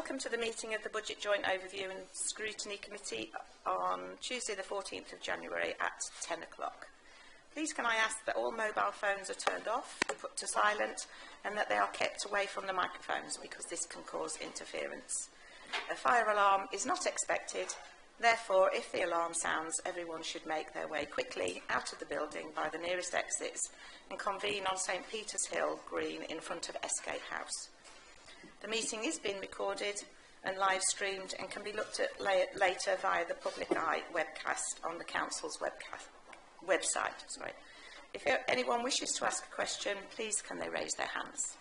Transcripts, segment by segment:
Welcome to the meeting of the Budget Joint Overview and Scrutiny Committee on Tuesday the 14th of January at 10 o'clock. Please can I ask that all mobile phones are turned off, put to silent, and that they are kept away from the microphones because this can cause interference. A fire alarm is not expected. Therefore, if the alarm sounds, everyone should make their way quickly out of the building by the nearest exits and convene on St Peter's Hill Green in front of Escape House. The meeting is being recorded and live streamed and can be looked at later via the Public Eye webcast on the Council's website. If anyone wishes to ask a question, please can they raise their hands?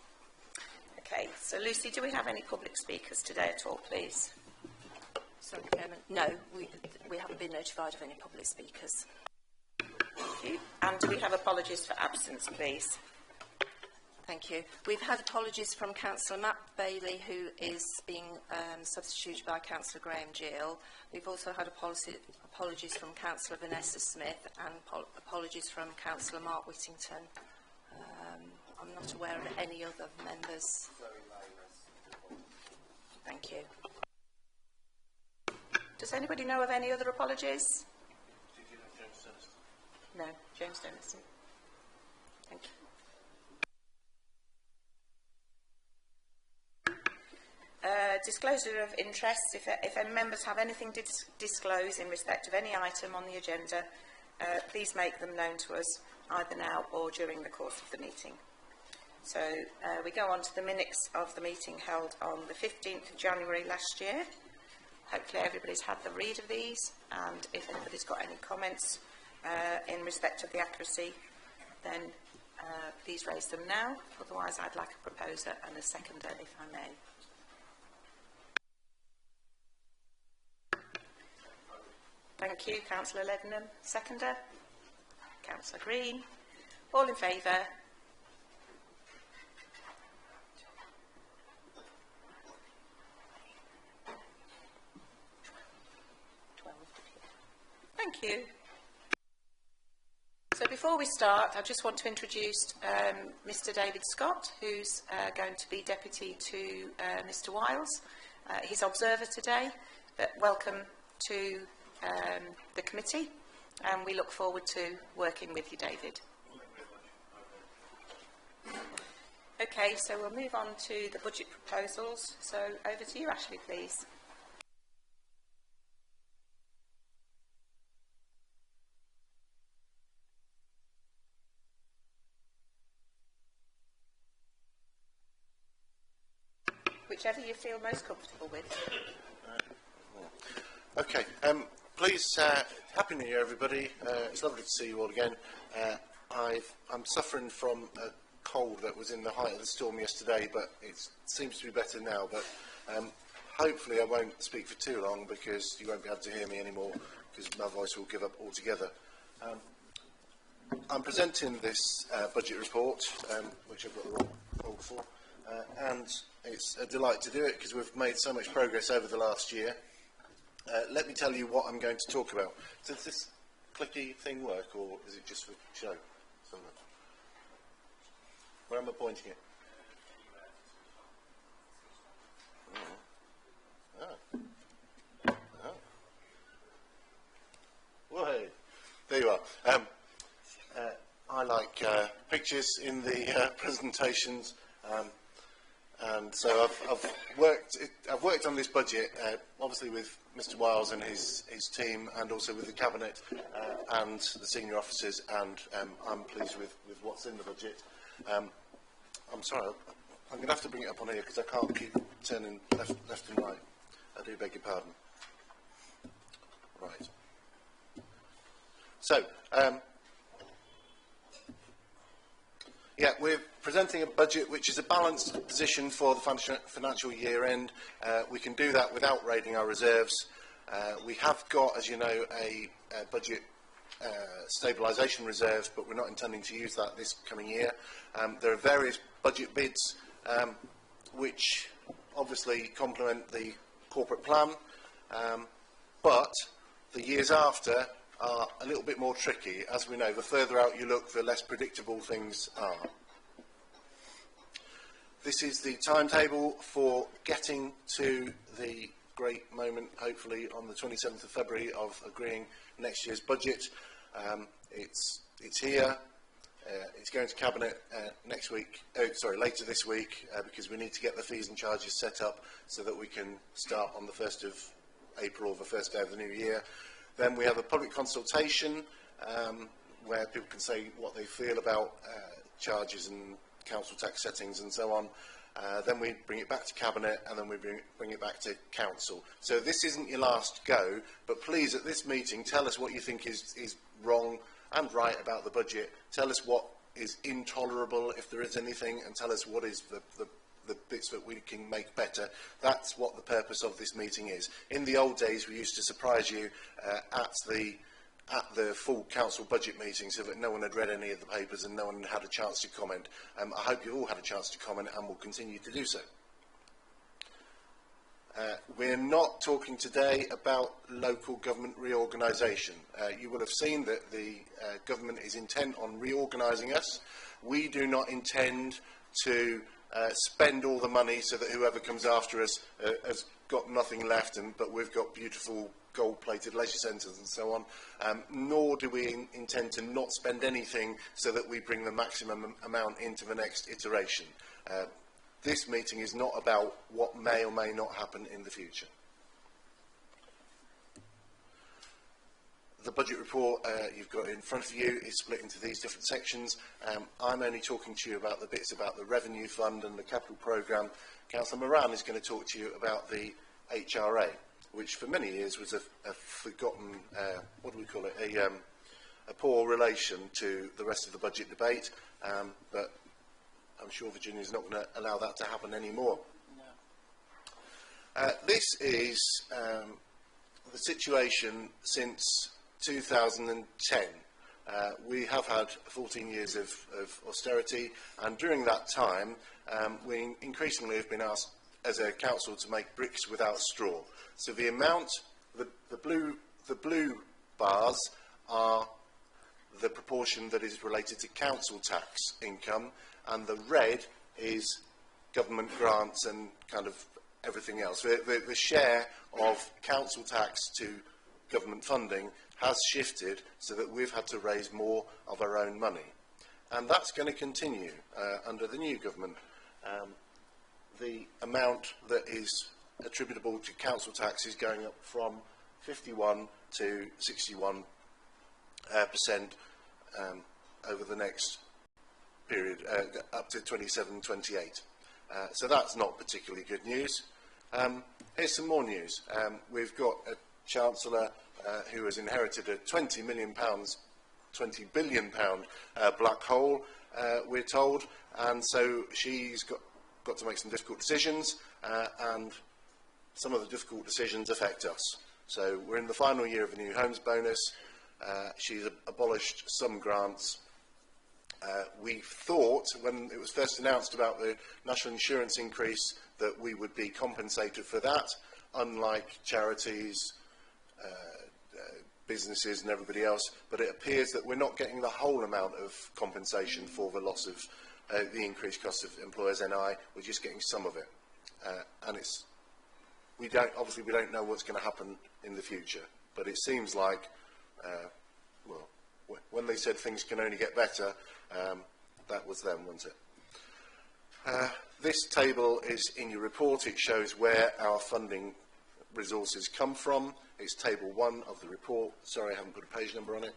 Okay, so Lucy, do we have any public speakers today at all, please? Sorry, Chairman. No, we haven't been notified of any public speakers. Thank you. And do we have apologies for absence, please? Thank you. We've had apologies from Councillor Matt Bailey, who is being substituted by Councillor Graham Gill. We've also had apologies from Councillor Vanessa Smith and apologies from Councillor Mark Whittington. I'm not aware of any other members. Thank you. Does anybody know of any other apologies? No, James Denison. Thank you. Disclosure of interests. If any members have anything to disclose in respect of any item on the agenda, please make them known to us either now or during the course of the meeting. So we go on to the minutes of the meeting held on the 15th of January last year. Hopefully everybody's had the read of these, and if anybody's got any comments in respect of the accuracy, then please raise them now. Otherwise, I'd like a proposer and a seconder, if I may. Thank you. Councillor Leadenham. Seconder. Councillor Green. All in favour? Thank you. So before we start, I just want to introduce Mr David Scott, who's going to be deputy to Mr Wiles. He's observer today, but welcome to the committee, and we look forward to working with you, David. Okay, so we'll move on to the budget proposals. So over to you, Ashley, please. Whichever you feel most comfortable with. Okay. Please, Happy New Year, everybody. It's lovely to see you all again. I'm suffering from a cold that was in the height of the storm yesterday, but it seems to be better now. But hopefully I won't speak for too long because you won't be able to hear me anymore because my voice will give up altogether. I'm presenting this budget report, which I've got the wrong folder for, and it's a delight to do it because we've made so much progress over the last year. Let me tell you what I'm going to talk about. Does this clicky thing work, or is it just for show? Where am I pointing it? Oh. Oh. Whoa. There you are. I like pictures in the presentations. And so I've worked on this budget, obviously with Mr Wiles and his team, and also with the Cabinet and the senior officers, and I'm pleased with what's in the budget. I'm sorry, I'm going to have to bring it up on here because I can't keep turning left and right. I do beg your pardon. Right. So, yeah, we're presenting a budget which is a balanced position for the financial year end. We can do that without raiding our reserves. We have got, as you know, a budget stabilisation reserve, but we're not intending to use that this coming year. There are various budget bids which obviously complement the corporate plan, but the years after are a little bit more tricky. As we know, the further out you look, the less predictable things are. This is the timetable for getting to the great moment, hopefully, on the 27th of February of agreeing next year's budget. It's here. It's going to Cabinet next week, later this week, because we need to get the fees and charges set up so that we can start on the 1st of April, the first day of the new year. Then we have a public consultation where people can say what they feel about charges and council tax settings and so on. Then we bring it back to Cabinet, and then we bring it back to Council. So this isn't your last go, but please, at this meeting, tell us what you think is wrong and right about the budget. Tell us what is intolerable, if there is anything, and tell us what is the bits that we can make better. That's what the purpose of this meeting is. In the old days, we used to surprise you at the full council budget meeting so that no one had read any of the papers and no one had a chance to comment. I hope you all had a chance to comment and will continue to do so. We're not talking today about local government reorganisation. You will have seen that the government is intent on reorganising us. We do not intend to spend all the money so that whoever comes after us has got nothing left, but we've got beautiful gold-plated leisure centres and so on, nor do we intend to not spend anything so that we bring the maximum amount into the next iteration. This meeting is not about what may or may not happen in the future. The budget report you've got in front of you is split into these different sections. I'm only talking to you about the bits about the revenue fund and the capital programme. Councillor Moran is going to talk to you about the HRA, which for many years was a forgotten, what do we call it, a poor relation to the rest of the budget debate, but I'm sure Virginia's not going to allow that to happen anymore. No. This is the situation since 2010. We have had 14 years of austerity, and during that time we increasingly have been asked as a council to make bricks without straw. So the amount, the blue bars are the proportion that is related to council tax income, and the red is government grants and kind of everything else. The share of council tax to government funding has shifted so that we've had to raise more of our own money. And that's going to continue under the new government. The amount that is attributable to council tax is going up from 51 to 61% over the next period, up to 27-28. So that's not particularly good news. Here's some more news. We've got a Chancellor who has inherited a £20 billion black hole, we're told, and so she's got to make some difficult decisions, and some of the difficult decisions affect us. So we're in the final year of a new homes bonus. She's abolished some grants. We thought, when it was first announced about the national insurance increase, that we would be compensated for that, unlike charities, businesses and everybody else, but it appears that we're not getting the whole amount of compensation for the loss of the increased cost of employers' NI. We're just getting some of it, and we don't know what's going to happen in the future, but it seems like when they said things can only get better, that was them, wasn't it? This table is in your report. It shows where our funding resources come from. It's table 1 of the report. Sorry, I haven't put a page number on it.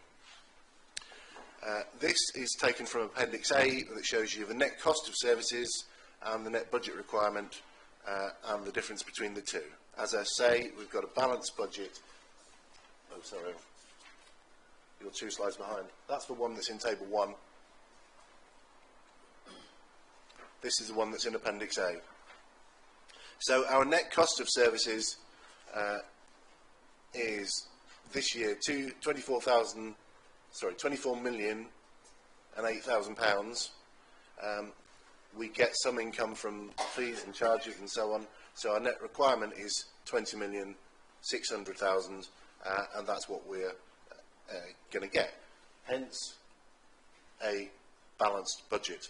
This is taken from Appendix A, that shows you the net cost of services and the net budget requirement and the difference between the two. As I say, we've got a balanced budget. Oh, sorry. You're 2 slides behind. That's the one that's in table 1. This is the one that's in Appendix A. So our net cost of services is this year £24,008,000. We get some income from fees and charges and so on. So our net requirement is 20,600,000, and that's what we're going to get. Hence, a balanced budget.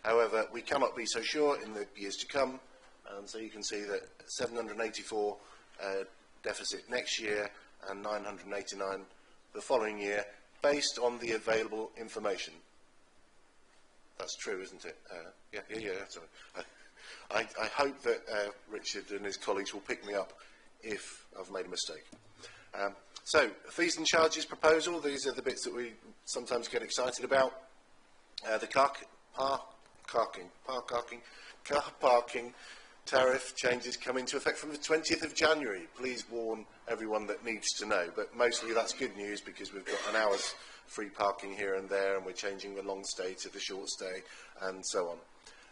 However, we cannot be so sure in the years to come, and so you can see that 784 deficit next year and 989 the following year, based on the available information. That's true, isn't it? Yeah. Sorry. I hope that Richard and his colleagues will pick me up if I've made a mistake. So, fees and charges proposal, these are the bits that we sometimes get excited about. The car parking tariff changes come into effect from the 20th of January. Please warn everyone that needs to know, but mostly that's good news because we've got an hour's free parking here and there, and we're changing the long stay to the short stay, and so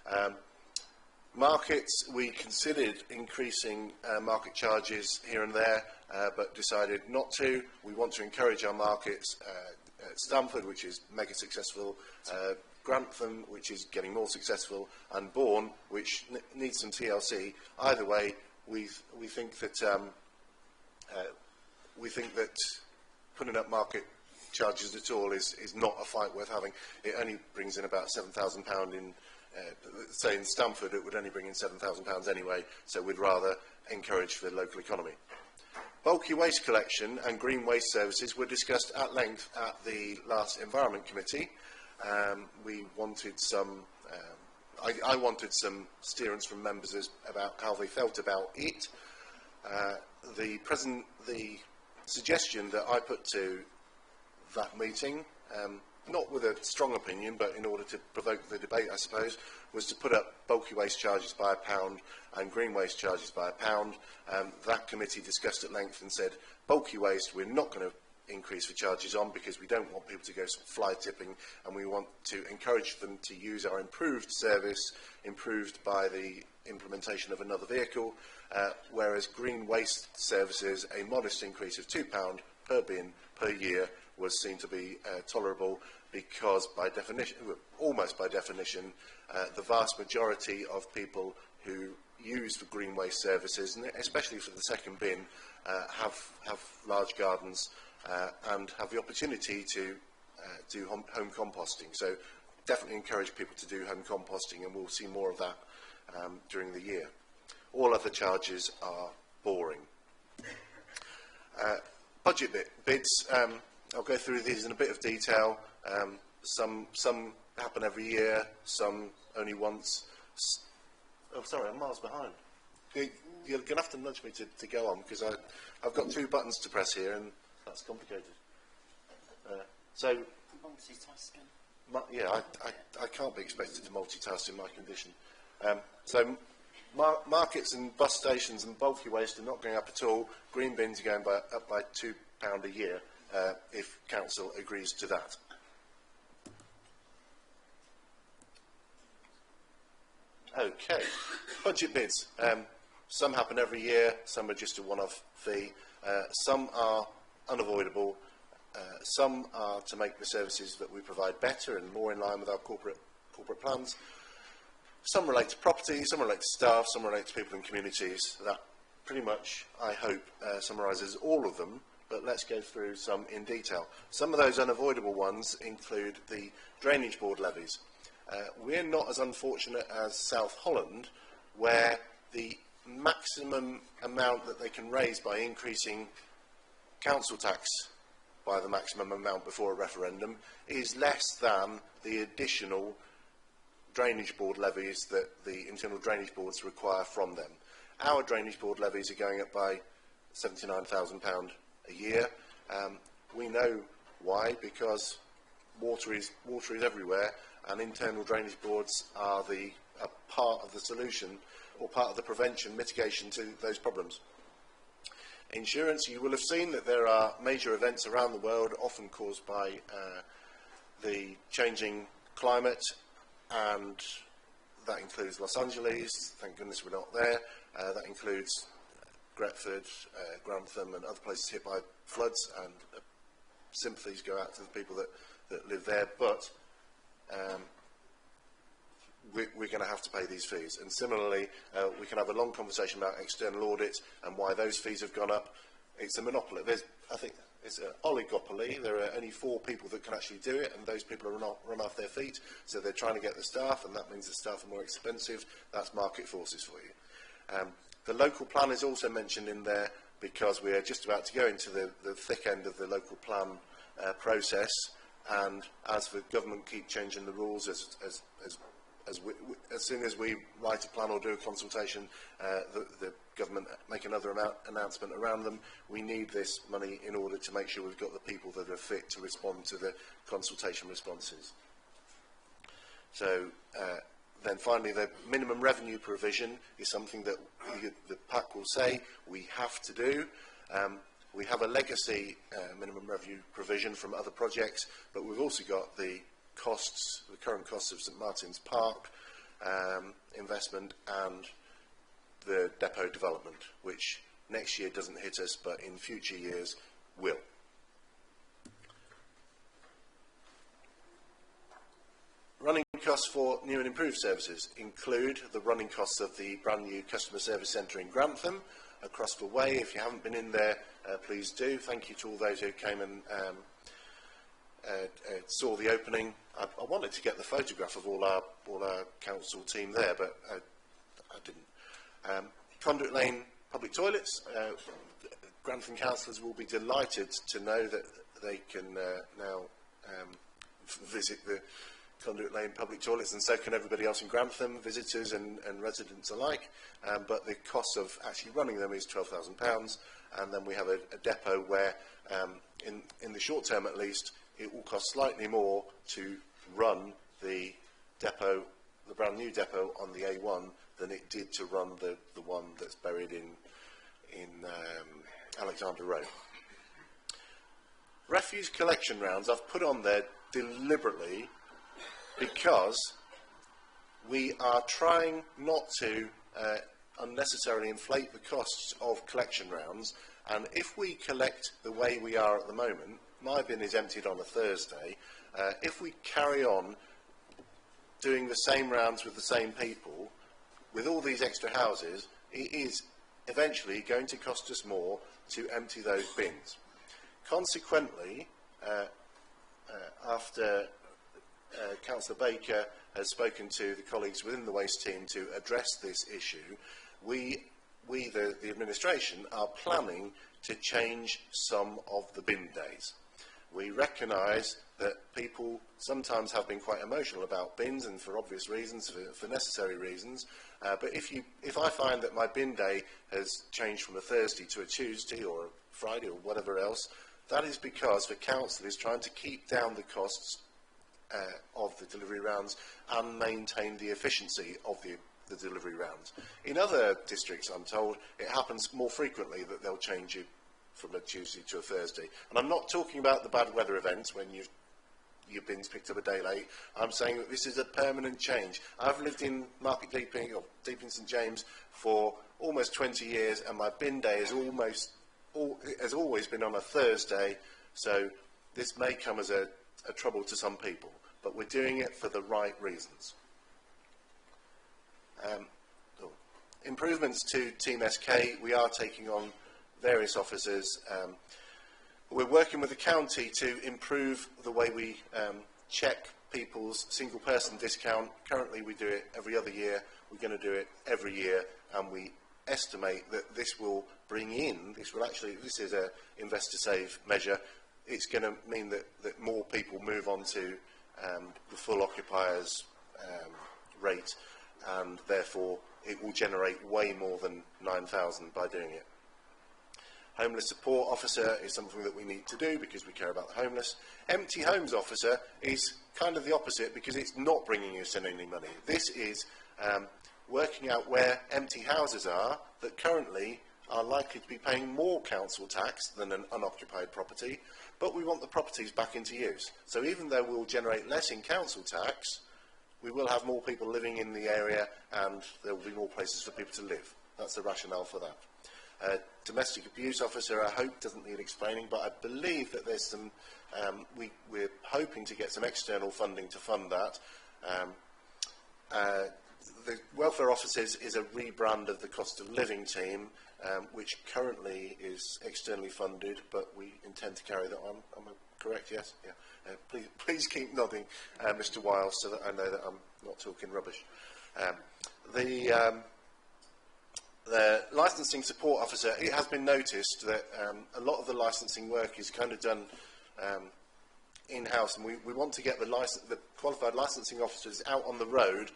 on. Markets, we considered increasing market charges here and there, but decided not to. We want to encourage our markets at Stamford, which is mega successful, Grantham, which is getting more successful, and Bourne, which needs some TLC. Either way, we think that putting up market charges at all is not a fight worth having. It only brings in about £7,000 in. Say in Stamford, it would only bring in £7,000 anyway, so we'd rather encourage the local economy. Bulky waste collection and green waste services were discussed at length at the last Environment Committee. We wanted some, I wanted some steerance from members about how they felt about it. The suggestion that I put to that meeting, not with a strong opinion, but in order to provoke the debate, I suppose, was to put up bulky waste charges by £1 and green waste charges by £1. That committee discussed at length and said, bulky waste, we're not going to increase the charges on because we don't want people to go fly tipping, and we want to encourage them to use our improved service, improved by the implementation of another vehicle, whereas green waste services, a modest increase of £2 per bin per year was seen to be tolerable because by definition, almost by definition, the vast majority of people who use the green waste services, and especially for the second bin, have large gardens and have the opportunity to do home composting. So definitely encourage people to do home composting, and we'll see more of that during the year. All other charges are boring. Budget bids. I'll go through these in a bit of detail. Some happen every year, some only once. Oh, sorry, I'm miles behind. You're going to have to nudge me to go on, because I've got two buttons to press here, and that's complicated. Multitasking. Yeah, I can't be expected to multitask in my condition. Markets and bus stations and bulky waste are not going up at all. Green bins are going up by £2 a year. If Council agrees to that. Okay, budget bids. Some happen every year, some are just a one-off fee, some are unavoidable, some are to make the services that we provide better and more in line with our corporate plans. Some relate to property, some relate to staff, some relate to people and communities. That pretty much, I hope, summarises all of them. But let's go through some in detail. Some of those unavoidable ones include the drainage board levies. We're not as unfortunate as South Holland, where the maximum amount that they can raise by increasing council tax by the maximum amount before a referendum is less than the additional drainage board levies that the internal drainage boards require from them. Our drainage board levies are going up by £79,000 a year. We know why, because water is everywhere, and internal drainage boards are a part of the solution, or part of the prevention, mitigation to those problems. Insurance, you will have seen that there are major events around the world, often caused by the changing climate, and that includes Los Angeles. Thank goodness we're not there. That includes Gretford, Grantham and other places hit by floods, and sympathies go out to the people that live there, but we're going to have to pay these fees. And similarly, we can have a long conversation about external audit and why those fees have gone up. It's a monopoly. I think it's an oligopoly. There are only 4 people that can actually do it, and those people are not run off their feet. So they're trying to get the staff, and that means the staff are more expensive. That's market forces for you. The local plan is also mentioned in there because we are just about to go into the thick end of the local plan process, and as the government keep changing the rules, as soon as we write a plan or do a consultation, the government make another announcement around them. We need this money in order to make sure we've got the people that are fit to respond to the consultation responses. So then finally, the minimum revenue provision is something that the PAC will say we have to do. We have a legacy minimum revenue provision from other projects, but we've also got the costs, the current costs of St Martin's Park investment and the depot development, which next year doesn't hit us, but in future years will. Running costs for new and improved services include the running costs of the brand new customer service centre in Grantham, across the way. If you haven't been in there, please do. Thank you to all those who came and saw the opening. I wanted to get the photograph of all our council team there, but I didn't. Conduit Lane public toilets. Grantham councillors will be delighted to know that they can now visit the Conduit Lane public toilets, and so can everybody else in Grantham, visitors and residents alike. But the cost of actually running them is £12,000, and then we have a depot where, in the short term at least, it will cost slightly more to run the depot, the brand new depot on the A1, than it did to run the one that's buried in Alexander Road. Refuse collection rounds I've put on there deliberately because we are trying not to unnecessarily inflate the costs of collection rounds, and if we collect the way we are at the moment, my bin is emptied on a Thursday. If we carry on doing the same rounds with the same people, with all these extra houses, it is eventually going to cost us more to empty those bins. Consequently, after Councillor Baker has spoken to the colleagues within the waste team to address this issue, we the administration, are planning to change some of the bin days. We recognise that people sometimes have been quite emotional about bins, and for obvious reasons, for necessary reasons. But if I find that my bin day has changed from a Thursday to a Tuesday or a Friday or whatever else, that is because the council is trying to keep down the costs of the delivery rounds and maintain the efficiency of the delivery rounds. In other districts, I'm told, it happens more frequently that they'll change you from a Tuesday to a Thursday. And I'm not talking about the bad weather events when your bin's picked up a day late. I'm saying that this is a permanent change. I've lived in Market Deeping, or Deeping St James, for almost 20 years, and my bin day has always been on a Thursday, so this may come as a trouble to some people, but we're doing it for the right reasons. Improvements to Team SK, we are taking on various officers. We're working with the county to improve the way we check people's single person discount. Currently we do it every other year. We're going to do it every year, and we estimate that this will bring in, this is an investor save measure. It's going to mean that more people move on to the full occupiers rate, and therefore it will generate way more than 9,000 by doing it. Homeless support officer is something that we need to do because we care about the homeless. Empty homes officer is kind of the opposite because it's not bringing us in any money. This is working out where empty houses are that currently are likely to be paying more council tax than an unoccupied property, but we want the properties back into use. So even though we'll generate less in council tax, we will have more people living in the area, and there will be more places for people to live. That's the rationale for that. Domestic abuse officer, I hope, doesn't need explaining, but I believe that there's some, we're hoping to get some external funding to fund that. The welfare officers is a rebrand of the cost of living team. which currently is externally funded, but we intend to carry that on. Am I correct? Yes? Yeah. Please keep nodding, Mr. Wiles, so that I know that I'm not talking rubbish. The licensing support officer, it has been noticed that a lot of the licensing work is kind of done in-house, and we want to get the qualified licensing officers out on the road,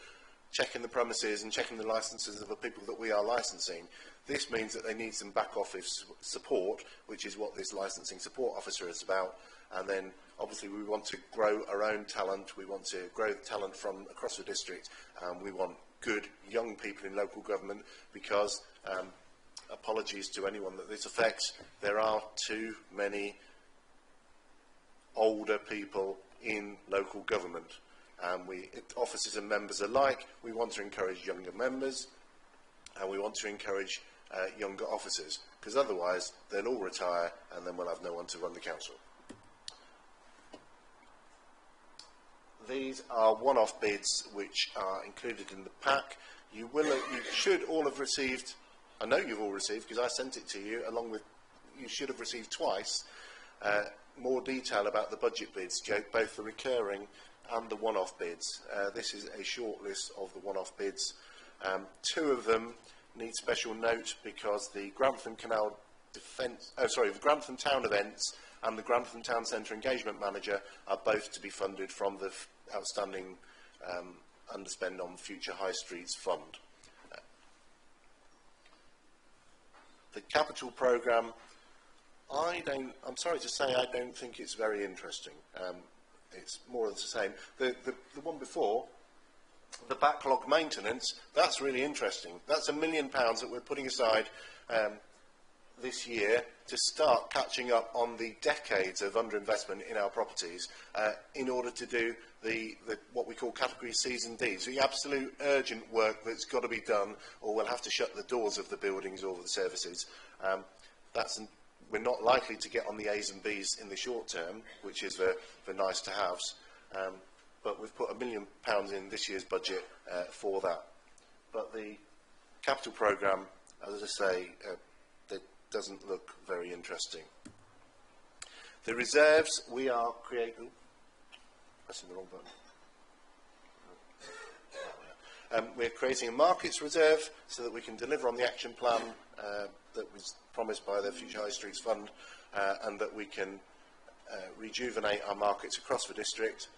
checking the premises and checking the licenses of the people that we are licensing. This means that they need some back office support, which is what this licensing support officer is about. And then obviously we want to grow our own talent, we want to grow the talent from across the district, and we want good young people in local government, because apologies to anyone that this affects, there are too many older people in local government. Officers and members alike, we want to encourage younger members, and we want to encourage younger officers, because otherwise they'll all retire and then we'll have no one to run the council. These are one-off bids which are included in the pack. You should all have received, I know you've all received because I sent it to you, along with, you should have received twice, more detail about the budget bids, both the recurring and the one-off bids. This is a short list of the one-off bids. Two of them need special note because the Grantham Canal the Grantham Town Events and the Grantham Town Centre Engagement Manager are both to be funded from the outstanding underspend on Future High Streets Fund. The capital programme, I'm sorry to say, I don't think it's very interesting. It's more of the same. The one before, the backlog maintenance, that's really interesting. That's £1 million that we're putting aside this year to start catching up on the decades of underinvestment in our properties in order to do what we call category C's and D's, the absolute urgent work that's got to be done, or we'll have to shut the doors of the buildings or the services. We're not likely to get on the A's and B's in the short term, which is the nice to haves, but we've put £1 million in this year's budget for that. But the capital programme, as I say, doesn't look very interesting. The reserves, we are creating... Pressing the wrong button. We're creating a markets reserve so that we can deliver on the action plan that was promised by the Future High Streets Fund, and that we can rejuvenate our markets across the district.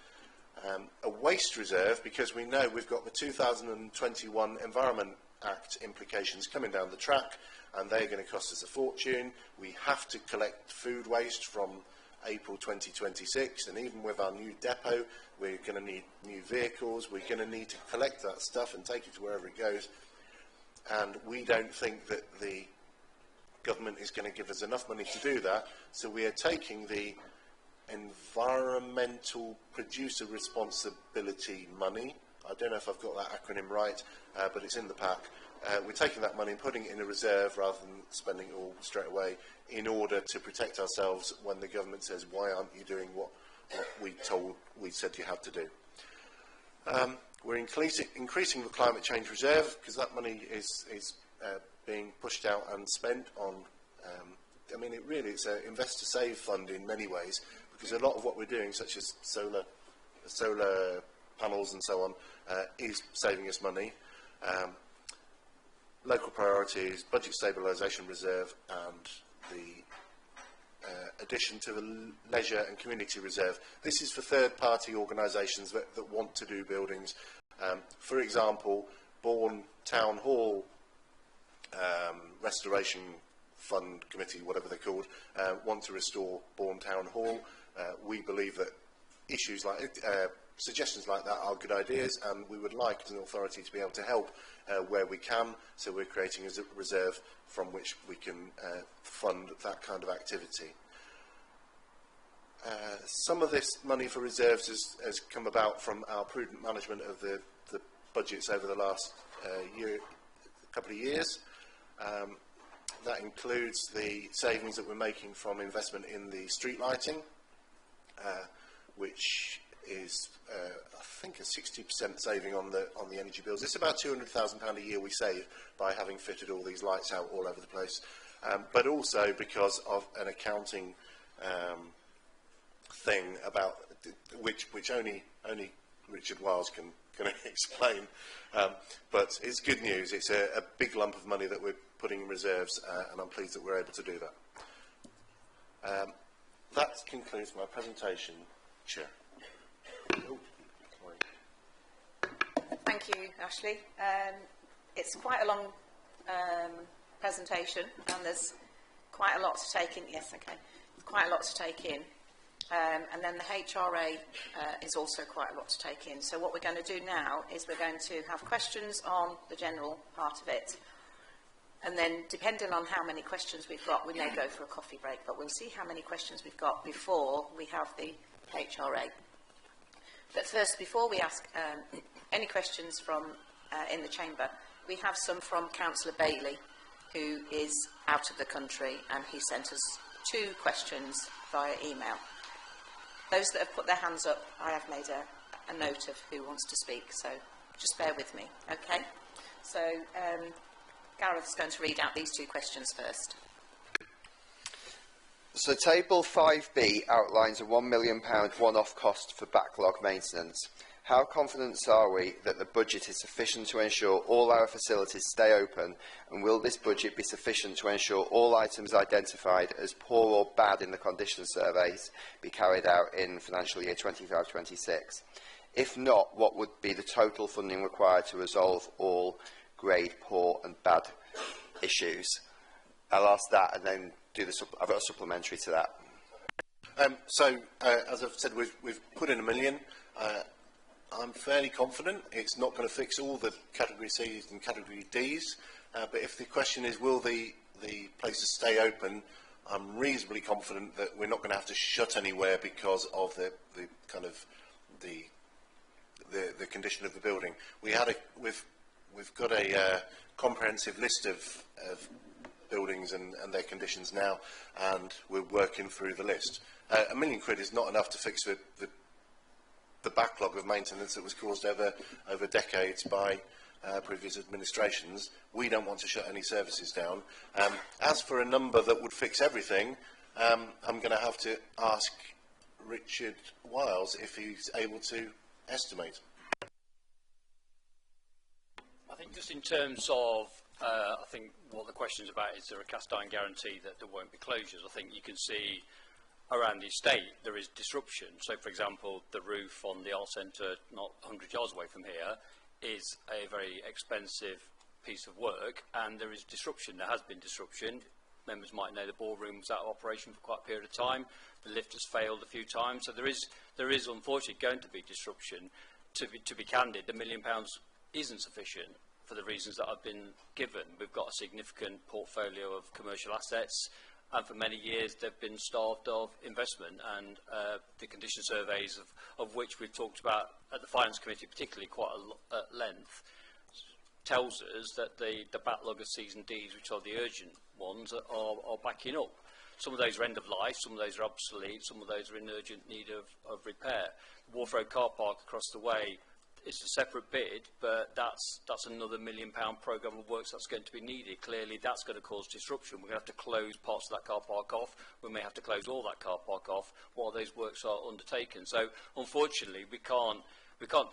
A waste reserve, because we know we've got the 2021 Environment Act implications coming down the track, and they're going to cost us a fortune. We have to collect food waste from April 2026, and even with our new depot, we're going to need new vehicles. We're going to need to collect that stuff and take it to wherever it goes. And we don't think that the government is going to give us enough money to do that, so we are taking the environmental producer responsibility money. I don't know if I've got that acronym right, but it's in the pack. We're taking that money and putting it in a reserve rather than spending it all straight away, in order to protect ourselves when the government says, why aren't you doing what we said you had to do. We're increasing the climate change reserve, because that money is being pushed out and spent on, I mean, it's an invest to save fund in many ways, because a lot of what we're doing, such as solar panels and so on, is saving us money. Local priorities, budget stabilisation reserve, and the addition to the leisure and community reserve. This is for third-party organisations that want to do buildings. For example, Bourne Town Hall Restoration Fund Committee, whatever they're called, want to restore Bourne Town Hall. We believe that issues like suggestions like that are good ideas, and we would like, as an authority, to be able to help where we can. So we're creating a reserve from which we can fund that kind of activity. Some of this money for reserves has come about from our prudent management of the budgets over the last couple of years. That includes the savings that we're making from investment in the street lighting, which is I think a 60% saving on the energy bills. It's about £200,000 a year we save by having fitted all these lights out all over the place, but also because of an accounting thing about which only Richard Wiles can explain. But it's good news. It's a big lump of money that we're putting in reserves, and I'm pleased that we're able to do that. That concludes my presentation, Chair. Oh, Thank you, Ashley. It's quite a long presentation, and there's quite a lot to take in. Yes, okay. Quite a lot to take in. And then the HRA is also quite a lot to take in. So what we're going to do now is we're going to have questions on the general part of it. And then, depending on how many questions we've got, we may go for a coffee break, but we'll see how many questions we've got before we have the HRA. But first, before we ask any questions from in the chamber, we have some from Councillor Bailey, who is out of the country, and he sent us 2 questions via email. Those that have put their hands up, I have made a note of who wants to speak, so just bear with me, okay? So, Gareth's going to read out these 2 questions first. So table 5B outlines a £1 million one-off cost for backlog maintenance. How confident are we that the budget is sufficient to ensure all our facilities stay open, and will this budget be sufficient to ensure all items identified as poor or bad in the condition surveys be carried out in financial year 25-26? If not, what would be the total funding required to resolve all grade poor and bad issues? I'll ask that and then do I've got a supplementary to that. As I've said, we've put in £1 million. I'm fairly confident it's not going to fix all the Category C's and Category D's, but if the question is will the places stay open, I'm reasonably confident that we're not going to have to shut anywhere because of the kind of the condition of the building. We've got a comprehensive list of buildings and their conditions now, and we're working through the list. £1 million is not enough to fix the backlog of maintenance that was caused over decades by previous administrations. We don't want to shut any services down. As for a number that would fix everything, I'm going to have to ask Richard Wiles if he's able to estimate. I think just in terms of, I think what the question is about, is there a cast iron guarantee that there won't be closures? I think you can see around the estate there is disruption. So, for example, the roof on the art centre, not 100 yards away from here, is a very expensive piece of work, and there is disruption. There has been disruption. Members might know the ballroom was out of operation for quite a period of time. The lift has failed a few times. So there is unfortunately going to be disruption. To be candid, the £1 million isn't sufficient for the reasons that I've been given. We've got a significant portfolio of commercial assets, and for many years they've been starved of investment, and the condition surveys of which we've talked about at the Finance Committee particularly quite at length tells us that the backlog of C's and D's, which are the urgent ones, are backing up. Some of those are end of life, some of those are obsolete, some of those are in urgent need of repair. The Wharf Road car park across the way, it's a separate bid, but that's another £1 million programme of works that's going to be needed. Clearly, that's going to cause disruption. We're going to have to close parts of that car park off. We may have to close all that car park off while those works are undertaken. So, unfortunately, we can't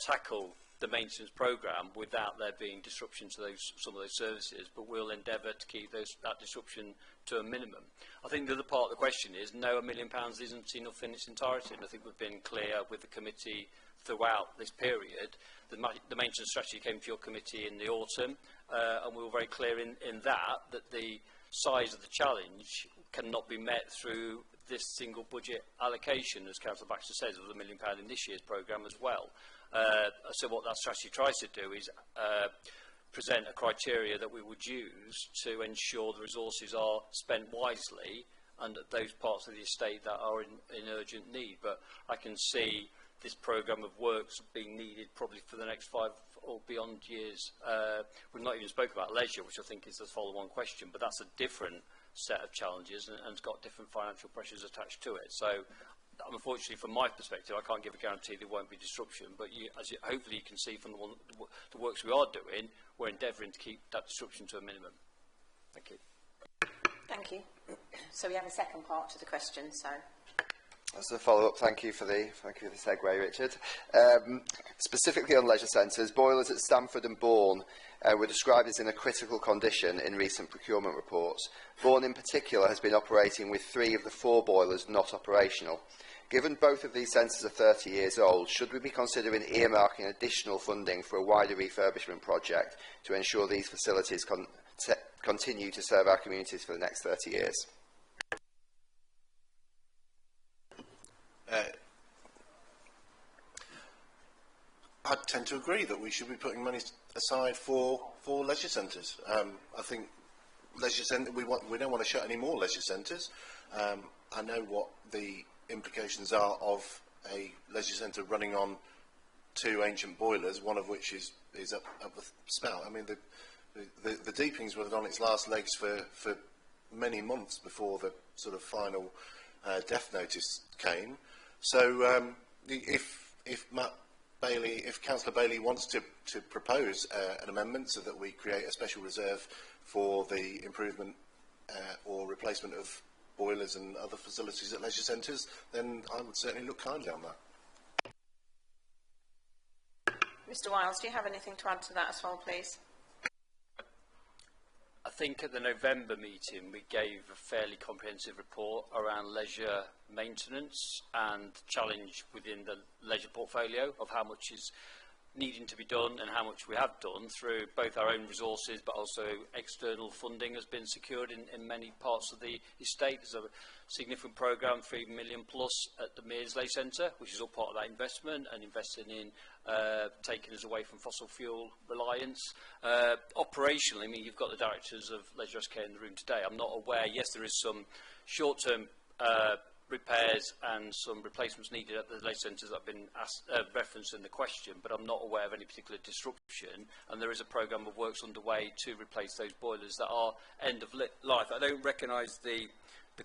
tackle the maintenance programme without there being disruption to some of those services, but we'll endeavour to keep that disruption to a minimum. I think the other part of the question is, no, £1 million isn't enough in its entirety, and I think we've been clear with the committee throughout this period. The maintenance strategy came to your committee in the autumn, and we were very clear in that the size of the challenge cannot be met through this single budget allocation, as Councillor Baxter says, of the £1 million in this year's programme as well. So what that strategy tries to do is present a criteria that we would use to ensure the resources are spent wisely and at those parts of the estate that are in urgent need. But I can see this programme of works being needed probably for the next 5 or beyond years. We've not even spoken about leisure, which I think is the follow-on question, but that's a different set of challenges and it's got different financial pressures attached to it. So unfortunately, from my perspective, I can't give a guarantee there won't be disruption, but hopefully you can see from the works we are doing, we're endeavouring to keep that disruption to a minimum. Thank you. Thank you. So we have a second part to the question, so... As a follow-up, thank you for the segue, Richard. Specifically on leisure centres, boilers at Stamford and Bourne were described as in a critical condition in recent procurement reports. Bourne in particular has been operating with 3 of the 4 boilers not operational. Given both of these centres are 30 years old, should we be considering earmarking additional funding for a wider refurbishment project to ensure these facilities continue to serve our communities for the next 30 years? I tend to agree that we should be putting money aside for leisure centres. I think we don't want to shut any more leisure centres. I know what the implications are of a leisure centre running on 2 ancient boilers, one of which is up the spout. I mean, the Deepings were on its last legs for many months before the sort of final death notice came. So if Councillor Bailey wants to propose an amendment so that we create a special reserve for the improvement or replacement of boilers and other facilities at leisure centres, then I would certainly look kindly on that. Mr Wiles, do you have anything to add to that as well, please? I think at the November meeting we gave a fairly comprehensive report around leisure maintenance and challenge within the leisure portfolio of how much is needing to be done and how much we have done through both our own resources but also external funding has been secured in many parts of the estate. There's a significant programme, 3 million plus at the Mearsley Centre, which is all part of that investment and investing in taking us away from fossil fuel reliance. Operationally, I mean, you've got the directors of Leisure SK in the room today. I'm not aware, yes, there is some short-term repairs and some replacements needed at the leisure centres that have been referenced in the question, but I'm not aware of any particular disruption, and there is a programme of works underway to replace those boilers that are end of life. I don't recognise the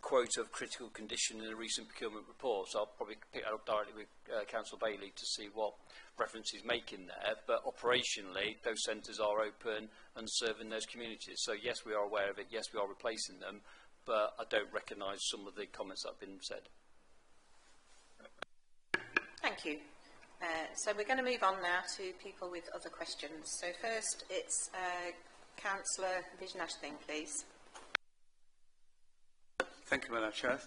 quote of critical condition in a recent procurement report, so I'll probably pick that up directly with Councillor Bailey to see what reference he's making there, but operationally those centres are open and serving those communities. So yes, we are aware of it, yes, we are replacing them, but I don't recognise some of the comments that have been said. Thank you. So we're going to move on now to people with other questions. So first it's Councillor Bijnashthing, please. Thank you, Madam Chair.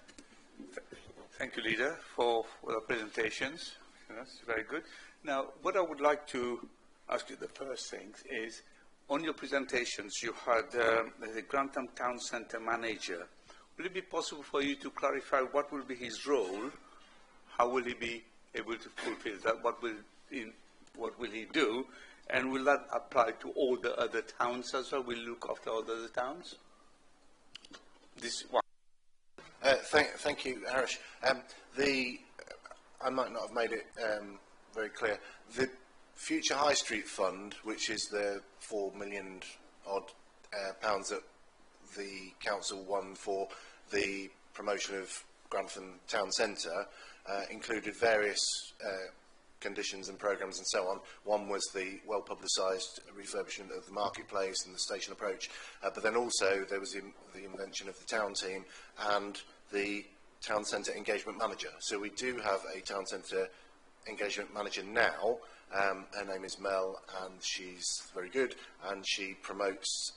Thank you, Leader, for the presentations. That's very good. Now, what I would like to ask you, the first thing is, on your presentations, you had the Grantham Town Centre manager. Will it be possible for you to clarify what will be his role? How will he be able to fulfill that? What will he do? And will that apply to all the other towns as well? Will he look after all the other towns? This one. Thank you, Harish. I might not have made it very clear. The Future High Street Fund, which is the £4 million odd pounds that the council won for the promotion of Grantham Town Centre, included various conditions and programmes and so on. One was the well-publicised refurbishment of the marketplace and the station approach, but then also there was the invention of the town team and the town centre engagement manager. So we do have a town centre engagement manager now. Her name is Mel, and she's very good, and she promotes,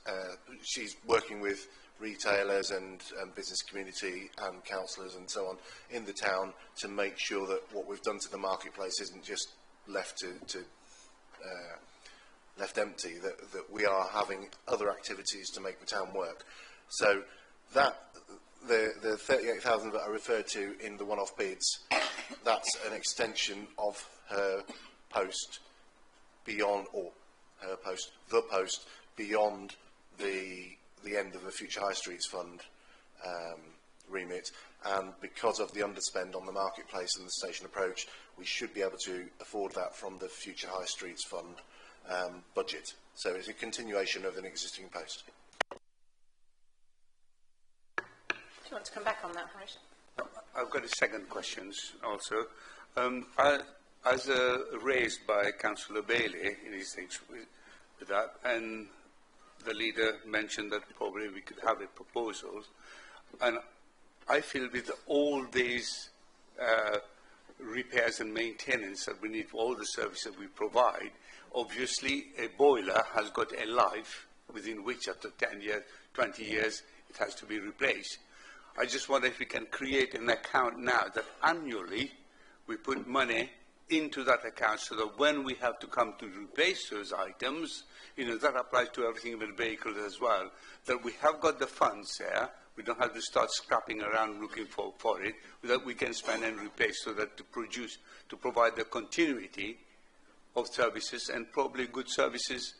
she's working with retailers and business community and councillors and so on in the town to make sure that what we've done to the marketplace isn't just left left empty, that we are having other activities to make the town work. So that the 38,000 that I referred to in the one-off bids, that's an extension of her post beyond, or her post, the post beyond the end of the Future High Streets Fund remit, and because of the underspend on the marketplace and the station approach, we should be able to afford that from the Future High Streets Fund budget. So it's a continuation of an existing post. Do you want to come back on that, Harish? I've got a second question also. As raised by Councillor Bailey in his things with that, and the leader mentioned that probably we could have a proposal, and I feel with all these repairs and maintenance that we need for all the services we provide, obviously a boiler has got a life within which after 10 years, 20 years, it has to be replaced. I just wonder if we can create an account now that annually we put money into that account so that when we have to come to replace those items, you know, that applies to everything with vehicles as well, that we have got the funds there, we don't have to start scrapping around looking for it, that we can spend and replace so that to provide the continuity of services and probably good services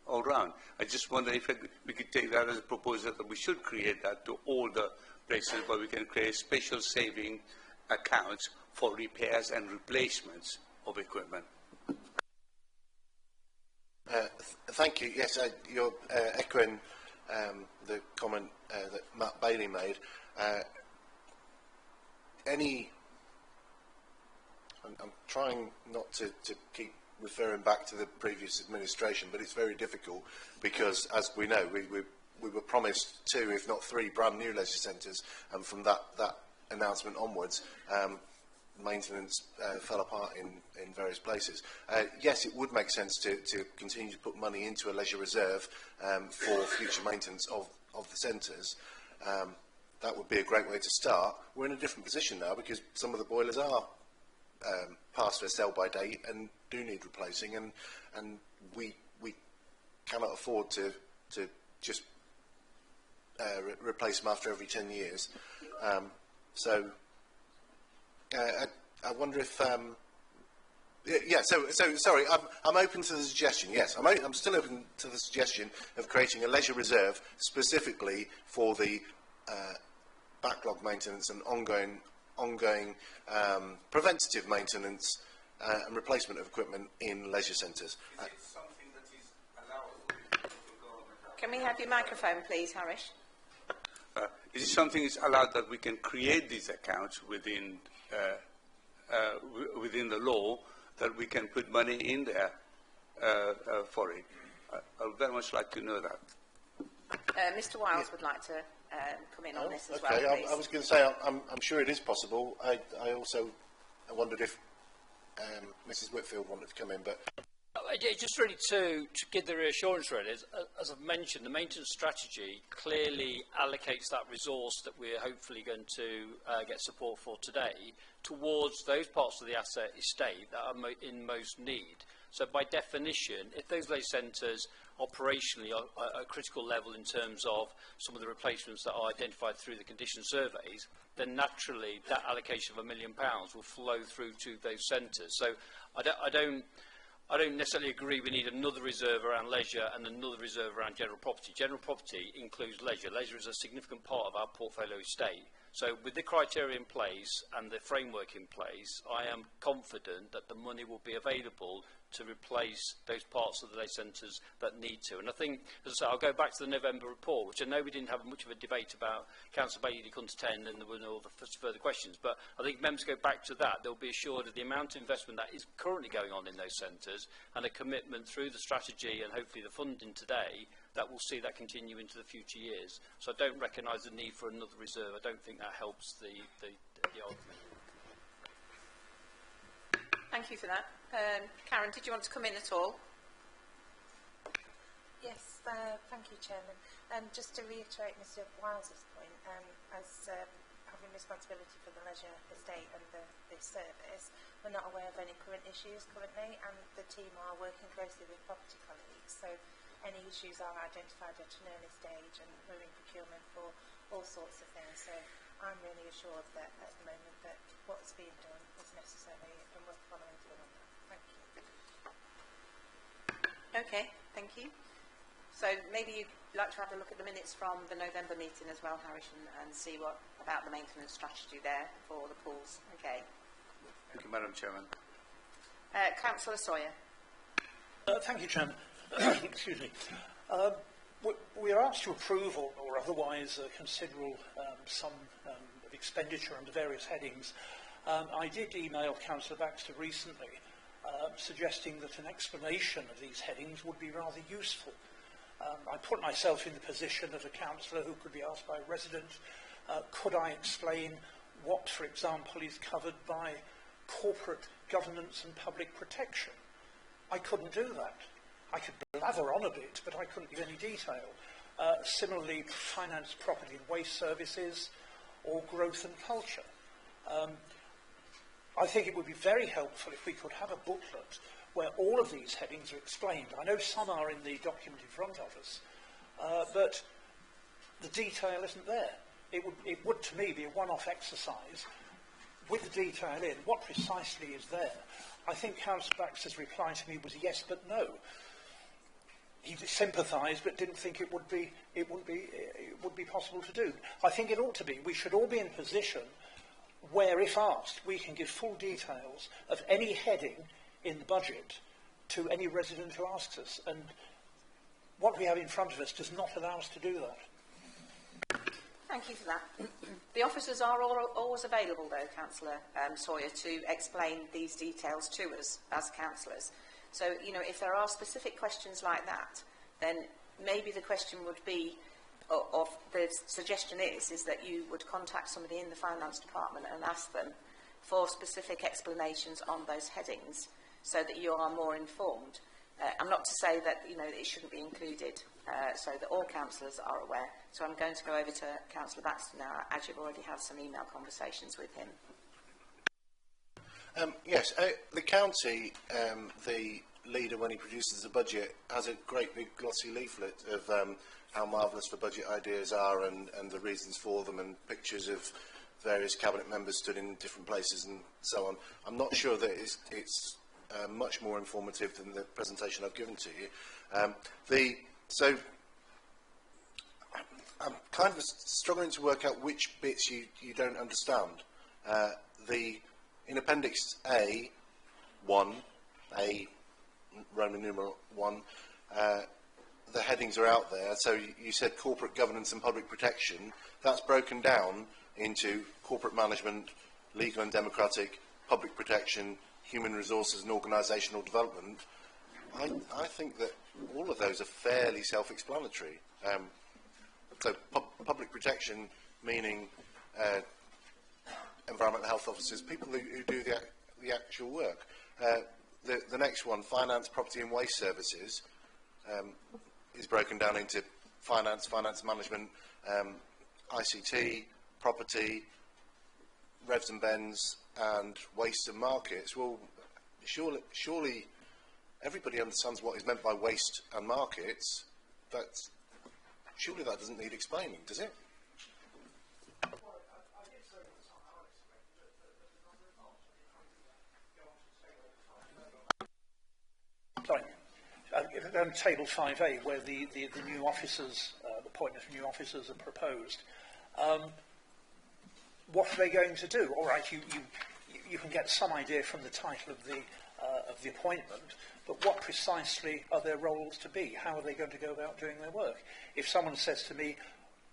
all round. I just wonder if we could take that as a proposal that we should create that to all the places where we can create special saving accounts for repairs and replacements of equipment. Thank you. Yes, you're echoing the comment that Matt Bailey made. I'm trying not to keep referring back to the previous administration, but it's very difficult because, as we know, we were promised 2, if not 3, brand new leisure centres, and from that announcement onwards, maintenance fell apart in various places. Yes, it would make sense to continue to put money into a leisure reserve for future maintenance of the centres. That would be a great way to start. We're in a different position now because some of the boilers are past their sell-by date and do need replacing, and we cannot afford to just replace them after every 10 years. I wonder if sorry, I'm open to the suggestion. Yes, I'm still open to the suggestion of creating a leisure reserve specifically for the backlog maintenance and ongoing preventative maintenance and replacement of equipment in leisure centres. Can we have your microphone, please, Harish? Is it something that's allowed that we can create these accounts within the law, that we can put money in there for it? I would very much like to know that. Mr. Wiles would like to come in on this as okay. well, please. I was going to say I'm sure it is possible. I also wondered if Mrs. Whitfield wanted to come in, but just really to give the reassurance, really, as I've mentioned, the maintenance strategy clearly allocates that resource that we're hopefully going to get support for today towards those parts of the asset estate that are in most need. So by definition, if those leisure centres operationally are at a critical level in terms of some of the replacements that are identified through the condition surveys, then naturally that allocation of £1 million will flow through to those centres. So I don't necessarily agree we need another reserve around leisure and another reserve around general property. General property includes leisure. Leisure is a significant part of our portfolio estate. So with the criteria in place and the framework in place, I am confident that the money will be available to replace those parts of the leisure centres that need to. And I think, as I say, I'll go back to the November report, which I know we didn't have much of a debate about. Councillor Bailey did contend and there were no further questions. But I think members go back to that, they'll be assured of the amount of investment that is currently going on in those centres and a commitment through the strategy and hopefully the funding today that will see that continue into the future years. So I don't recognise the need for another reserve. I don't think that helps the argument. Thank you for that. Karen, did you want to come in at all? Yes, thank you, Chairman. Just to reiterate Mr. Wiles's point, as having responsibility for the leisure estate and the service, we're not aware of any current issues currently, and the team are working closely with property colleagues. So any issues are identified at an early stage, and we're in procurement for all sorts of things. So I'm really assured that at the moment that what's being done is necessary and we're following through on that. Thank you. Okay, thank you. So maybe you'd like to have a look at the minutes from the November meeting as well, Harish, and see what about the maintenance strategy there for the pools. Okay. Thank you, Madam Chairman. Councillor Sawyer. Thank you, Chairman. Excuse me. We are asked to approve or otherwise consider some of the expenditure under various headings. I did email Councillor Baxter recently suggesting that an explanation of these headings would be rather useful. I put myself in the position of a councillor who could be asked by a resident, could I explain what, for example, is covered by corporate governance and public protection? I couldn't do that. I could blather on a bit, but I couldn't give any detail. Similarly, finance, property and waste services, or growth and culture. I think it would be very helpful if we could have a booklet where all of these headings are explained. I know some are in the document in front of us, but the detail isn't there. It would, to me, be a one-off exercise with the detail in. What precisely is there? I think Councillor Baxter's reply to me was yes, but no. He sympathised, but didn't think it would be possible to do. I think it ought to be. We should all be in a position where, if asked, we can give full details of any heading in the budget to any resident who asks us. And what we have in front of us does not allow us to do that. Thank you for that. The officers are always available, though, Councillor Sawyer, to explain these details to us as councillors. So, you know, if there are specific questions like that, then maybe the question would be, of the suggestion is that you would contact somebody in the finance department and ask them for specific explanations on those headings, so that you are more informed. I'm not to say that, you know, it shouldn't be included, so that all councillors are aware. So I'm going to go over to Councillor Baxter now, as you've already had some email conversations with him. Yes, the county, the leader, when he produces the budget, has a great big glossy leaflet of how marvellous the budget ideas are and the reasons for them, and pictures of various cabinet members stood in different places and so on. I'm not sure that it's much more informative than the presentation I've given to you. So I'm kind of struggling to work out which bits you don't understand. In Appendix A1, Roman numeral 1, the headings are out there. So you said corporate governance and public protection. That's broken down into corporate management, legal and democratic, public protection, human resources and organisational development. I think that all of those are fairly self-explanatory. So public protection, meaning environmental health officers, people who do the actual work. The next one, finance, property and waste services, is broken down into finance management, ICT, property, revs and bends, and waste and markets. Well, surely everybody understands what is meant by waste and markets. Surely that doesn't need explaining, does it? Sorry. On Table 5A, where the new officers, the appointment of new officers are proposed, what are they going to do? All right, you can get some idea from the title of the appointment, but what precisely are their roles to be? How are they going to go about doing their work? If someone says to me,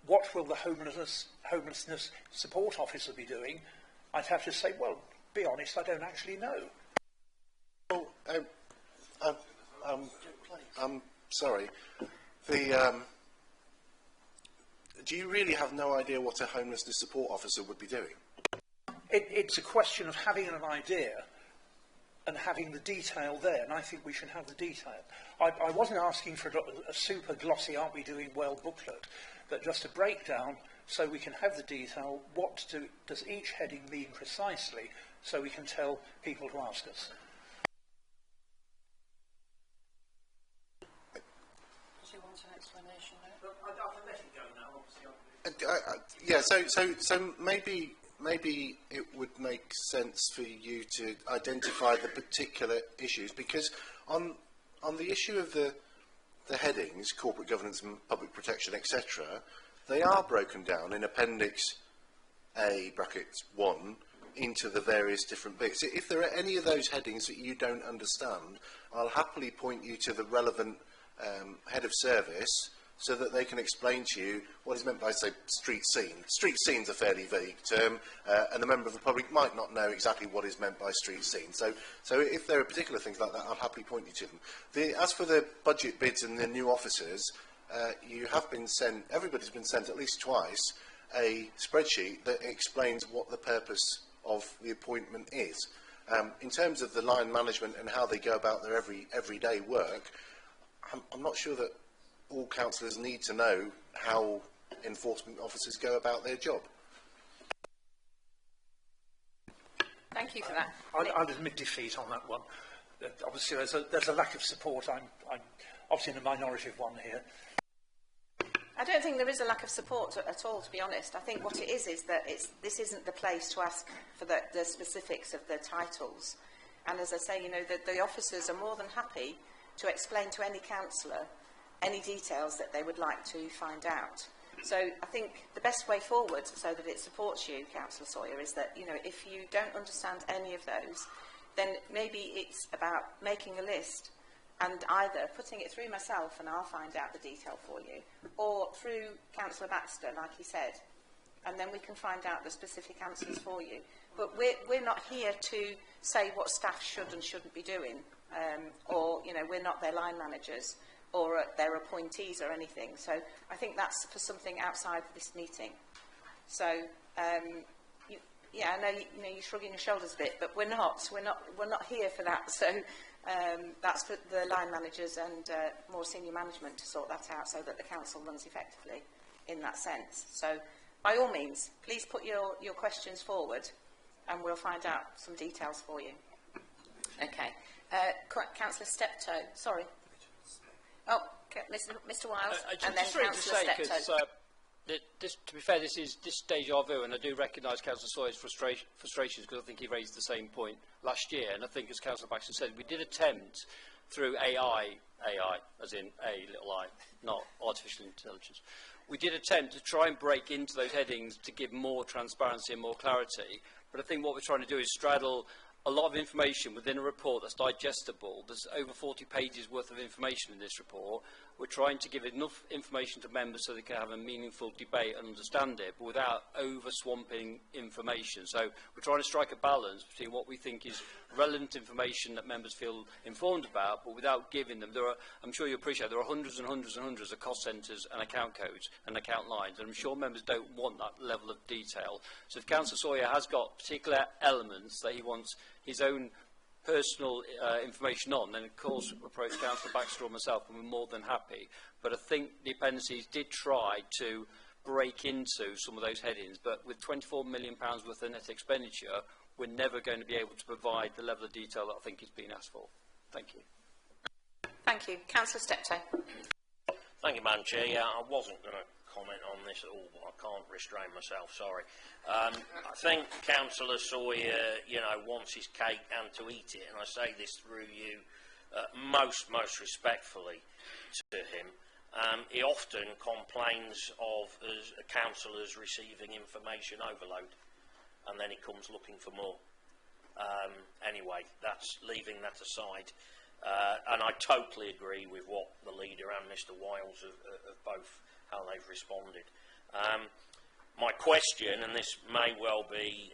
what will the homelessness support officer be doing? I'd have to say, well, be honest, I don't actually know. Well, I'm sorry. Do you really have no idea what a homelessness support officer would be doing? It's a question of having an idea and having the detail there, and I think we should have the detail. I wasn't asking for a super glossy, aren't we doing well booklet, but just a breakdown so we can have the detail. What does each heading mean precisely, so we can tell people to ask us. Yeah, so maybe it would make sense for you to identify the particular issues, because on the issue of the headings, corporate governance and public protection, etc., they are broken down in Appendix A (1) into the various different bits. If there are any of those headings that you don't understand, I'll happily point you to the relevant head of service so that they can explain to you what is meant by, say, street scene. Street scene's a fairly vague term, and a member of the public might not know exactly what is meant by street scene. So if there are particular things like that, I'll happily point you to them. As for the budget bids and the new officers, you have been sent, everybody's been sent at least twice, a spreadsheet that explains what the purpose of the appointment is. In terms of the line management and how they go about their everyday work, I'm not sure that all councillors need to know how enforcement officers go about their job. Thank you for that. I'll admit defeat on that one. Obviously, there's a lack of support. I'm obviously in a minority of one here. I don't think there is a lack of support at all, to be honest. I think what it is that this isn't the place to ask for the specifics of the titles. And as I say, you know, the officers are more than happy to explain to any councillor any details that they would like to find out. So I think the best way forward, so that it supports you, Councillor Sawyer, is that, you know, if you don't understand any of those, then maybe it's about making a list and either putting it through myself and I'll find out the detail for you, or through Councillor Baxter, like he said, and then we can find out the specific answers for you. But we're not here to say what staff should and shouldn't be doing, or, you know, we're not their line managers or their appointees or anything. So I think that's for something outside this meeting. So, yeah, I know, you know, you're shrugging your shoulders a bit, but we're not here for that. So that's for the line managers and more senior management to sort that out, so that the council runs effectively in that sense. So, by all means, please put your questions forward, and we'll find out some details for you. Okay, Councillor Steptoe. Sorry. Oh, Mr. Wiles, and then Councillor Steptoe. To be fair, this is deja vu, and I do recognise Councillor Sawyer's frustrations, because I think he raised the same point last year, and I think, as Councillor Baxter said, we did attempt through AI, as in a little I, not artificial intelligence, we did attempt to try and break into those headings to give more transparency and more clarity, but I think what we're trying to do is straddle a lot of information within a report that's digestible. There's over 40 pages worth of information in this report. We're trying to give enough information to members so they can have a meaningful debate and understand it, but without over-swamping information. So we're trying to strike a balance between what we think is relevant information that members feel informed about, but without giving them. I'm sure you appreciate there are hundreds and hundreds and hundreds of cost centres and account codes and account lines, and I'm sure members don't want that level of detail. So if Councillor Sawyer has got particular elements that he wants his own personal information on, then of course approach Councillor Baxter or myself, and we're more than happy. But I think the appendices did try to break into some of those headings, but with £24 million worth of net expenditure, we're never going to be able to provide the level of detail that I think is being asked for. Thank you. Thank you. Councillor Steptoe. Thank you, Madam Chair. Yeah, I wasn't going to comment on this at all, but I can't restrain myself, sorry. I think Councillor Sawyer, you know, wants his cake and to eat it, and I say this through you most respectfully to him. He often complains of councillors receiving information overload, and then he comes looking for more. Anyway, that's leaving that aside. And I totally agree with what the leader and Mr. Wiles have both, how they've responded. My question, and this may well be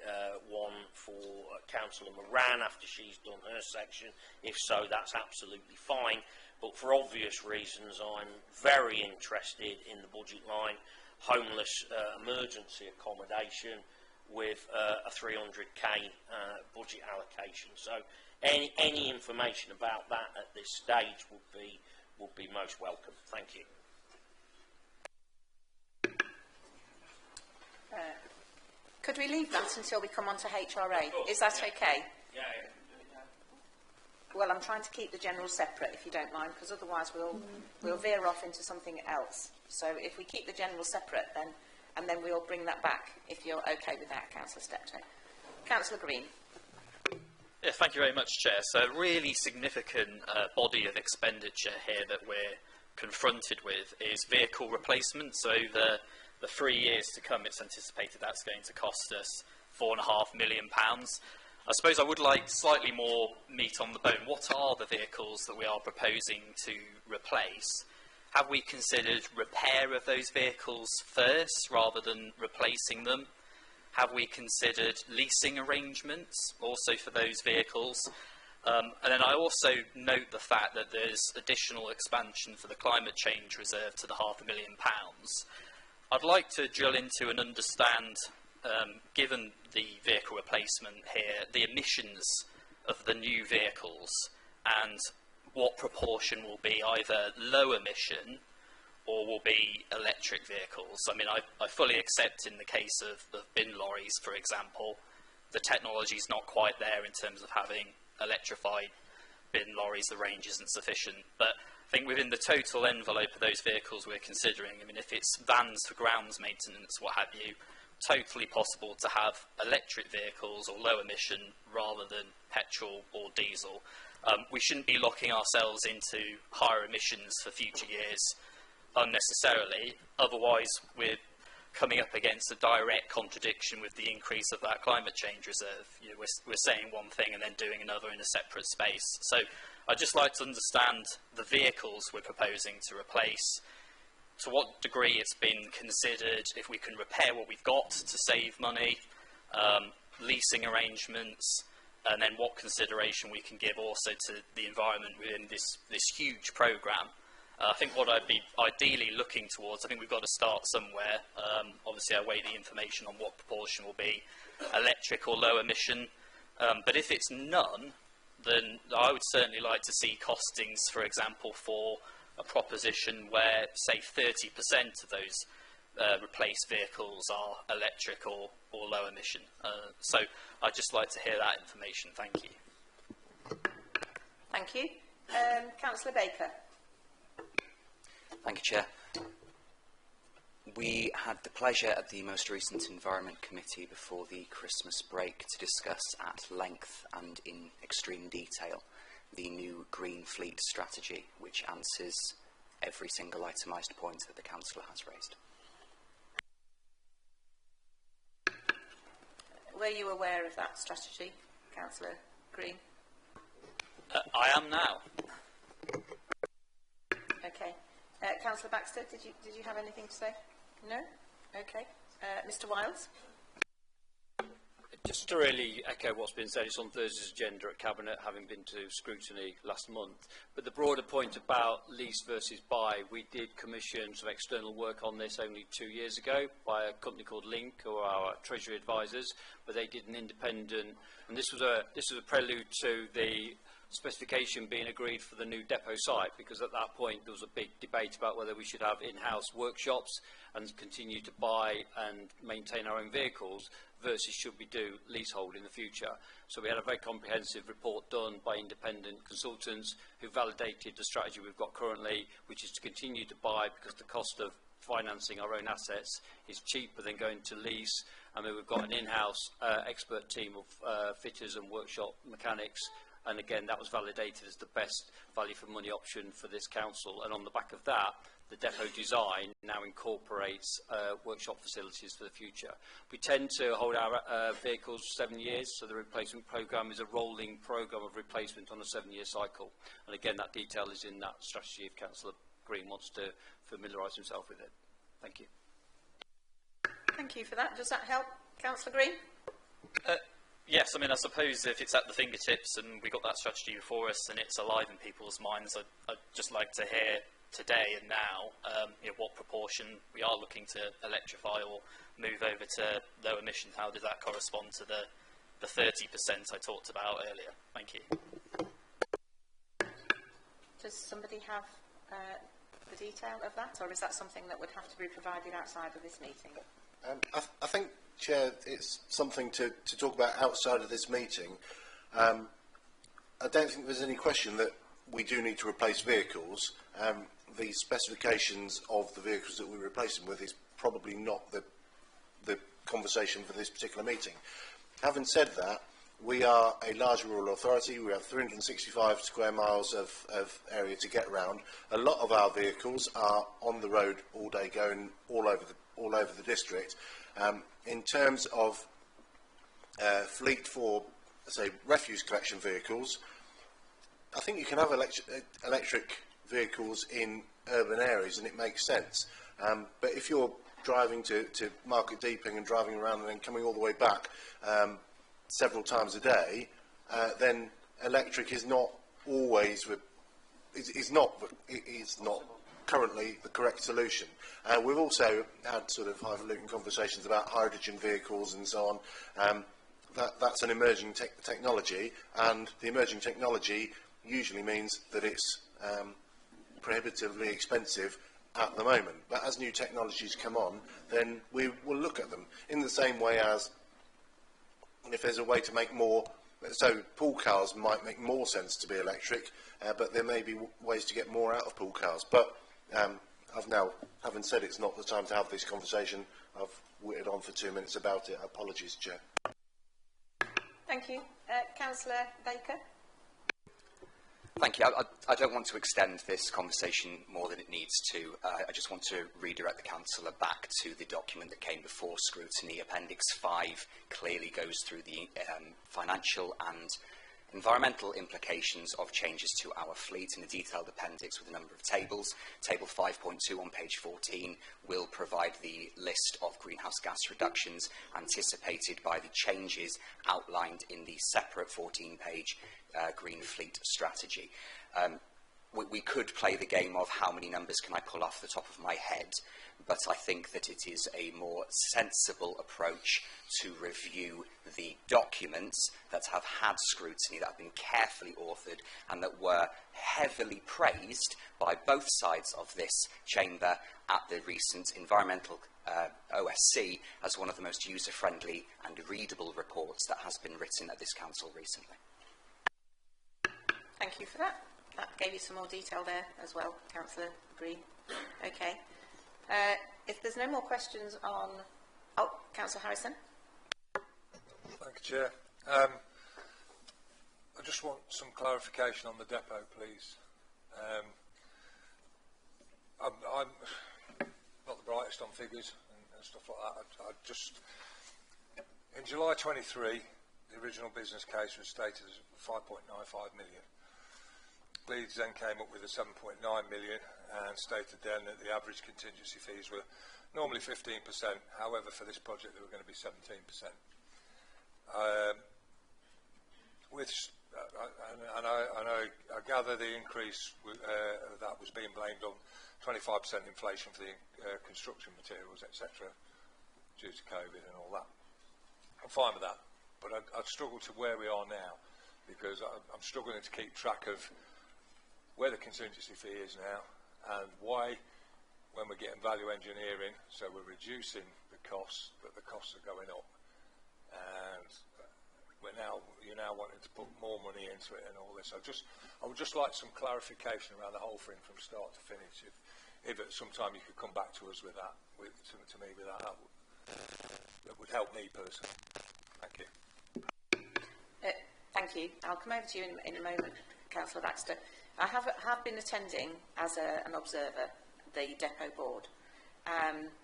one for Councillor Moran after she's done her section, if so, that's absolutely fine, but for obvious reasons I'm very interested in the budget line, homeless emergency accommodation with a 300k budget allocation. So any information about that at this stage would be most welcome. Thank you. Could we leave that until we come on to HRA? Is that okay? Yeah. Well, I'm trying to keep the general separate, if you don't mind, because otherwise we'll veer off into something else. So if we keep the general separate, and then we'll bring that back, if you're okay with that, Councillor Steptoe. Councillor Green. Yeah, thank you very much, Chair. So a really significant body of expenditure here that we're confronted with is vehicle replacement. So over the 3 years to come, it's anticipated that's going to cost us £4.5 million. I suppose I would like slightly more meat on the bone. What are the vehicles that we are proposing to replace? Have we considered repair of those vehicles first rather than replacing them? Have we considered leasing arrangements also for those vehicles? And then I also note the fact that there's additional expansion for the climate change reserve to the £500,000. I'd like to drill into and understand, given the vehicle replacement here, the emissions of the new vehicles and what proportion will be either low emission or will be electric vehicles. I mean, I fully accept in the case of bin lorries, for example, the technology is not quite there in terms of having electrified bin lorries. The range isn't sufficient. But I think within the total envelope of those vehicles we're considering, I mean, if it's vans for grounds maintenance, what have you, totally possible to have electric vehicles or low emission rather than petrol or diesel. We shouldn't be locking ourselves into higher emissions for future years unnecessarily, otherwise we're coming up against a direct contradiction with the increase of that climate change reserve. You know, we're saying one thing and then doing another in a separate space. So I'd just like to understand the vehicles we're proposing to replace, to what degree it's been considered, if we can repair what we've got to save money, leasing arrangements, and then what consideration we can give also to the environment within this huge programme. I think what I'd be ideally looking towards, I think we've got to start somewhere. Obviously, I weigh the information on what proportion will be electric or low emission. But if it's none, then I would certainly like to see costings, for example, for a proposition where, say, 30% of those replaced vehicles are electric or low emission. So I'd just like to hear that information. Thank you. Thank you. Councillor Baker. Thank you, Chair. We had the pleasure at the most recent Environment Committee before the Christmas break to discuss at length and in extreme detail the new Green Fleet strategy, which answers every single itemised point that the Councillor has raised. Were you aware of that strategy, Councillor Green? I am now. Okay. Councillor Baxter, did you have anything to say? No? Okay. Mr Wiles? Just to really echo what's been said, it's on Thursday's agenda at Cabinet, having been to scrutiny last month. But the broader point about lease versus buy, we did commission some external work on this only 2 years ago by a company called Link, or our Treasury advisors, where they did an independent, and this was a prelude to the specification being agreed for the new depot site, because at that point there was a big debate about whether we should have in-house workshops and continue to buy and maintain our own vehicles versus should we do leasehold in the future. So we had a very comprehensive report done by independent consultants who validated the strategy we've got currently, which is to continue to buy because the cost of financing our own assets is cheaper than going to lease. I mean, we've got an in-house expert team of fitters and workshop mechanics. And again, that was validated as the best value for money option for this council. And on the back of that, the depot design now incorporates workshop facilities for the future. We tend to hold our vehicles 7 years, so the replacement programme is a rolling programme of replacement on a 7-year cycle. And again, that detail is in that strategy if Councillor Green wants to familiarise himself with it. Thank you. Thank you for that. Does that help, Councillor Green? Yes, I mean, I suppose if it's at the fingertips and we've got that strategy before us and it's alive in people's minds, I'd just like to hear today and now what proportion we are looking to electrify or move over to low emissions. How does that correspond to the 30% I talked about earlier? Thank you. Does somebody have the detail of that, or is that something that would have to be provided outside of this meeting? I think, Chair, it's something to talk about outside of this meeting. I don't think there's any question that we do need to replace vehicles. The specifications of the vehicles that we're replacing with is probably not the conversation for this particular meeting. Having said that, we are a large rural authority. We have 365 square miles of area to get around. A lot of our vehicles are on the road all day, going all over the district. In terms of fleet for, say, refuse collection vehicles, I think you can have electric vehicles in urban areas, and it makes sense. But if you're driving to Market Deeping and driving around and then coming all the way back several times a day, then electric is not always is not currently the correct solution. We've also had sort of highfalutin conversations about hydrogen vehicles and so on. That's an emerging technology, and the emerging technology usually means that it's prohibitively expensive at the moment. But as new technologies come on, then we will look at them in the same way as if there's a way to make more. So pool cars might make more sense to be electric, but there may be ways to get more out of pool cars. But I've now, having said it's not the time to have this conversation, I've whittled on for 2 minutes about it. Apologies, Chair. Thank you. Councillor Baker. Thank you. I don't want to extend this conversation more than it needs to. I just want to redirect the councillor back to the document that came before scrutiny. Appendix 5 clearly goes through the financial and environmental implications of changes to our fleet in a detailed appendix with a number of tables. Table 5.2 on page 14 will provide the list of greenhouse gas reductions anticipated by the changes outlined in the separate 14-page Green Fleet strategy. We could play the game of how many numbers can I pull off the top of my head, but I think that it is a more sensible approach to review the documents that have had scrutiny, that have been carefully authored, and that were heavily praised by both sides of this chamber at the recent environmental OSC as one of the most user-friendly and readable reports that has been written at this council recently. Thank you for that. That gave you some more detail there as well, Councillor Green. Okay. If there's no more questions on... Oh, Councillor Harrison. Thank you, Chair. I just want some clarification on the depot, please. I'm not the brightest on figures and stuff like that. In July 23, the original business case was stated as 5.95 million. Leeds then came up with a 7.9 million and stated then that the average contingency fees were normally 15%. However, for this project, they were going to be 17%. I gather the increase that was being blamed on 25% inflation for the construction materials, etc., due to COVID and all that. I'm fine with that, but I'd struggle to where we are now, because I'm struggling to keep track of where the contingency fee is now and why, when we're getting value engineering, so we're reducing the costs, but the costs are going up, and you're now wanting to put more money into it and all this. I would just like some clarification around the whole thing from start to finish. If at some time you could come back to us with that, to me with that would help me personally. Thank you. Thank you. I'll come over to you in a moment, Councillor Baxter. I have been attending as an observer the depot board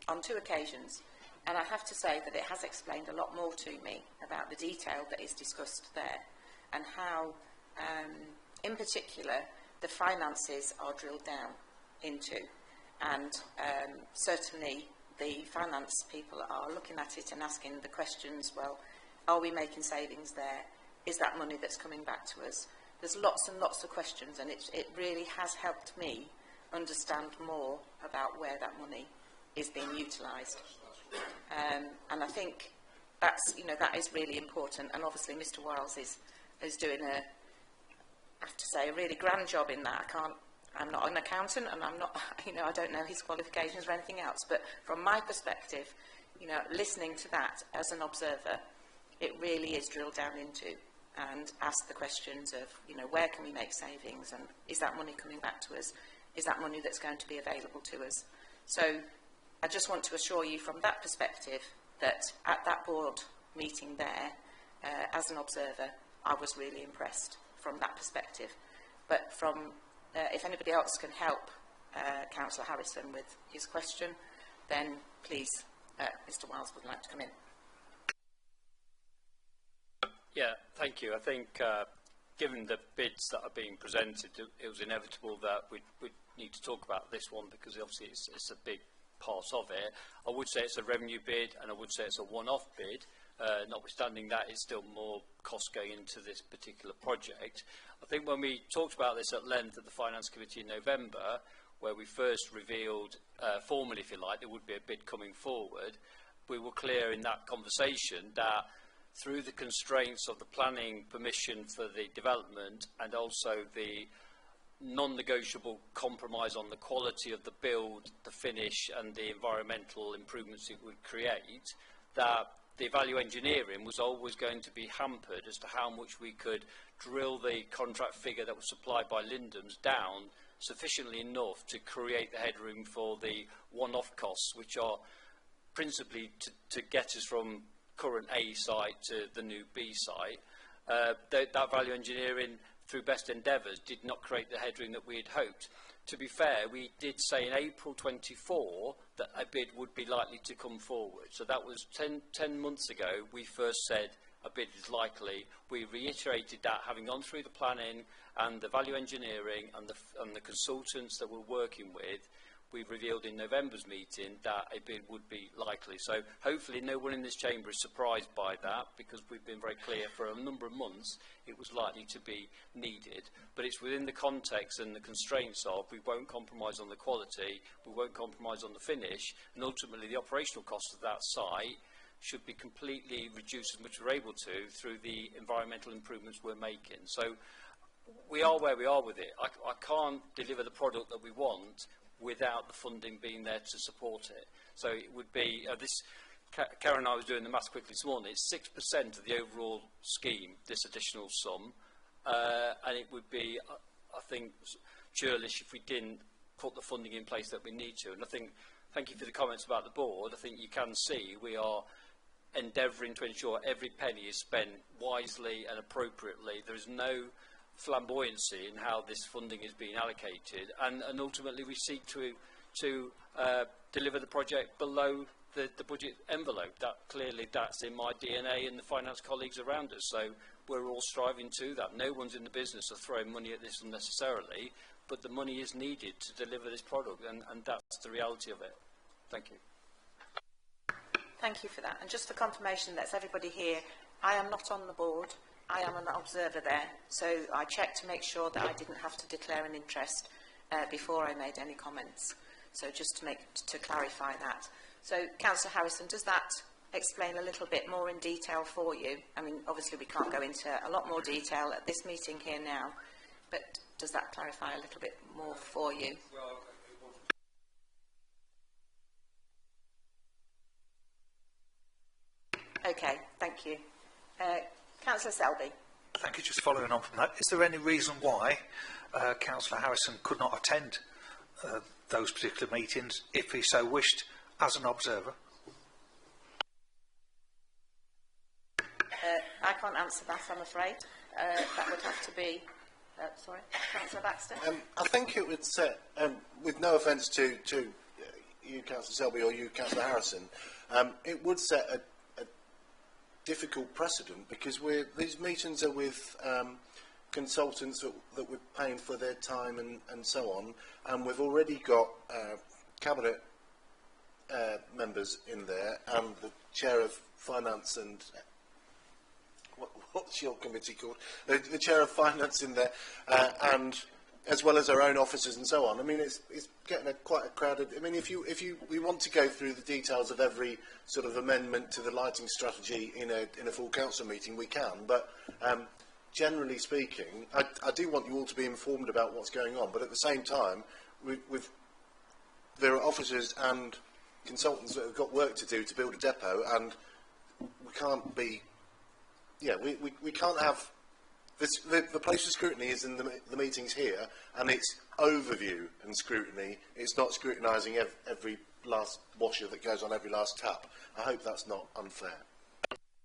on 2 occasions, and I have to say that it has explained a lot more to me about the detail that is discussed there, and how, in particular, the finances are drilled down into, and certainly the finance people are looking at it and asking the questions, well, are we making savings there? Is that money that's coming back to us? There's lots and lots of questions, and it really has helped me understand more about where that money is being utilised. And I think that's, that is really important, and obviously Mr Wiles is doing I have to say, a really grand job in that. I'm not an accountant, and I'm not, I don't know his qualifications or anything else, but from my perspective, listening to that as an observer, it really is drilled down into and ask the questions of, where can we make savings, and is that money coming back to us? Is that money that's going to be available to us? So I just want to assure you from that perspective that at that board meeting there, as an observer, I was really impressed from that perspective. But from, if anybody else can help Councillor Harrison with his question, then please, Mr Wiles would like to come in. Yeah, thank you. I think given the bids that are being presented, it was inevitable that we'd need to talk about this one because obviously it's a big part of it. I would say it's a revenue bid and I would say it's a one-off bid. Notwithstanding that, it's still more cost going into this particular project. I think when we talked about this at length at the Finance Committee in November, where we first revealed formally, if you like, there would be a bid coming forward, we were clear in that conversation that through the constraints of the planning permission for the development and also the non-negotiable compromise on the quality of the build, the finish and the environmental improvements it would create, that the value engineering was always going to be hampered as to how much we could drill the contract figure that was supplied by Lindham's down sufficiently enough to create the headroom for the one-off costs, which are principally to get us from current A site to the new B site. That value engineering, through best endeavours, did not create the headroom that we had hoped. To be fair, we did say in April 24 that a bid would be likely to come forward. So that was 10 months ago. We first said a bid is likely. We reiterated that, having gone through the planning and the value engineering and the consultants that we're working with. We revealed in November's meeting that a bid would be likely. So hopefully no one in this chamber is surprised by that, because we've been very clear for a number of months it was likely to be needed. But it's within the context and the constraints of we won't compromise on the quality, we won't compromise on the finish, and ultimately the operational cost of that site should be completely reduced as much as we're able to through the environmental improvements we're making. So we are where we are with it. I can't deliver the product that we want without the funding being there to support it. So it would be, Karen and I was doing the maths quickly this morning, it's 6% of the overall scheme, this additional sum, and it would be, I think, churlish if we didn't put the funding in place that we need to. And I think, thank you for the comments about the board. I think you can see we are endeavouring to ensure every penny is spent wisely and appropriately. There is no flamboyancy in how this funding is being allocated, and ultimately we seek to deliver the project below the budget envelope. That's in my DNA and the finance colleagues around us, so we're all striving to that. No one's in the business of throwing money at this unnecessarily, but the money is needed to deliver this product, and that's the reality of it. Thank you. Thank you for that. And just for confirmation, that's everybody here, I am not on the board. I am an observer there, so I checked to make sure that I didn't have to declare an interest before I made any comments. So just to clarify that. So, Councillor Harrison, does that explain a little bit more in detail for you? I mean, obviously we can't go into a lot more detail at this meeting here now, but does that clarify a little bit more for you? Okay, thank you. Councillor Selby. Thank you. Just following on from that, is there any reason why Councillor Harrison could not attend those particular meetings if he so wished as an observer? I can't answer that, I'm afraid. That would have to be... sorry, Councillor Baxter? I think it would set, with no offence to you, Councillor Selby, or you, Councillor Harrison, it would set a difficult precedent, because these meetings are with consultants that we're paying for their time and so on, and we've already got cabinet members in there, and the chair of finance and what's your committee called? The chair of finance in there, and as well as our own officers and so on. I mean, it's getting quite a crowded. I mean, if we want to go through the details of every sort of amendment to the lighting strategy in a full council meeting, we can. But generally speaking, I do want you all to be informed about what's going on. But at the same time, there are officers and consultants that have got work to do to build a depot, and we can't be. Yeah, we can't have. The place for scrutiny is in the meetings here, and it's overview and scrutiny. It's not scrutinising every last washer that goes on every last tap. I hope that's not unfair.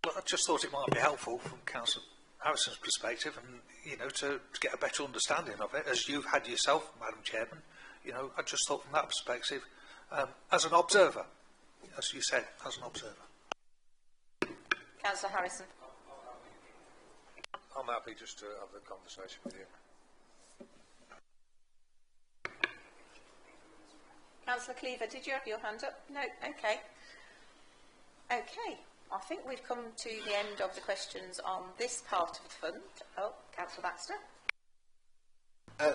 Well, I just thought it might be helpful from Councillor Harrison's perspective, and to get a better understanding of it, as you've had yourself, Madam Chairman. I just thought from that perspective, as an observer, as you said, as an observer. Councillor Harrison. I'm happy just to have the conversation with you. Councillor Cleaver, did you have your hand up? No? Okay. Okay. I think we've come to the end of the questions on this part of the fund. Oh, Councillor Baxter.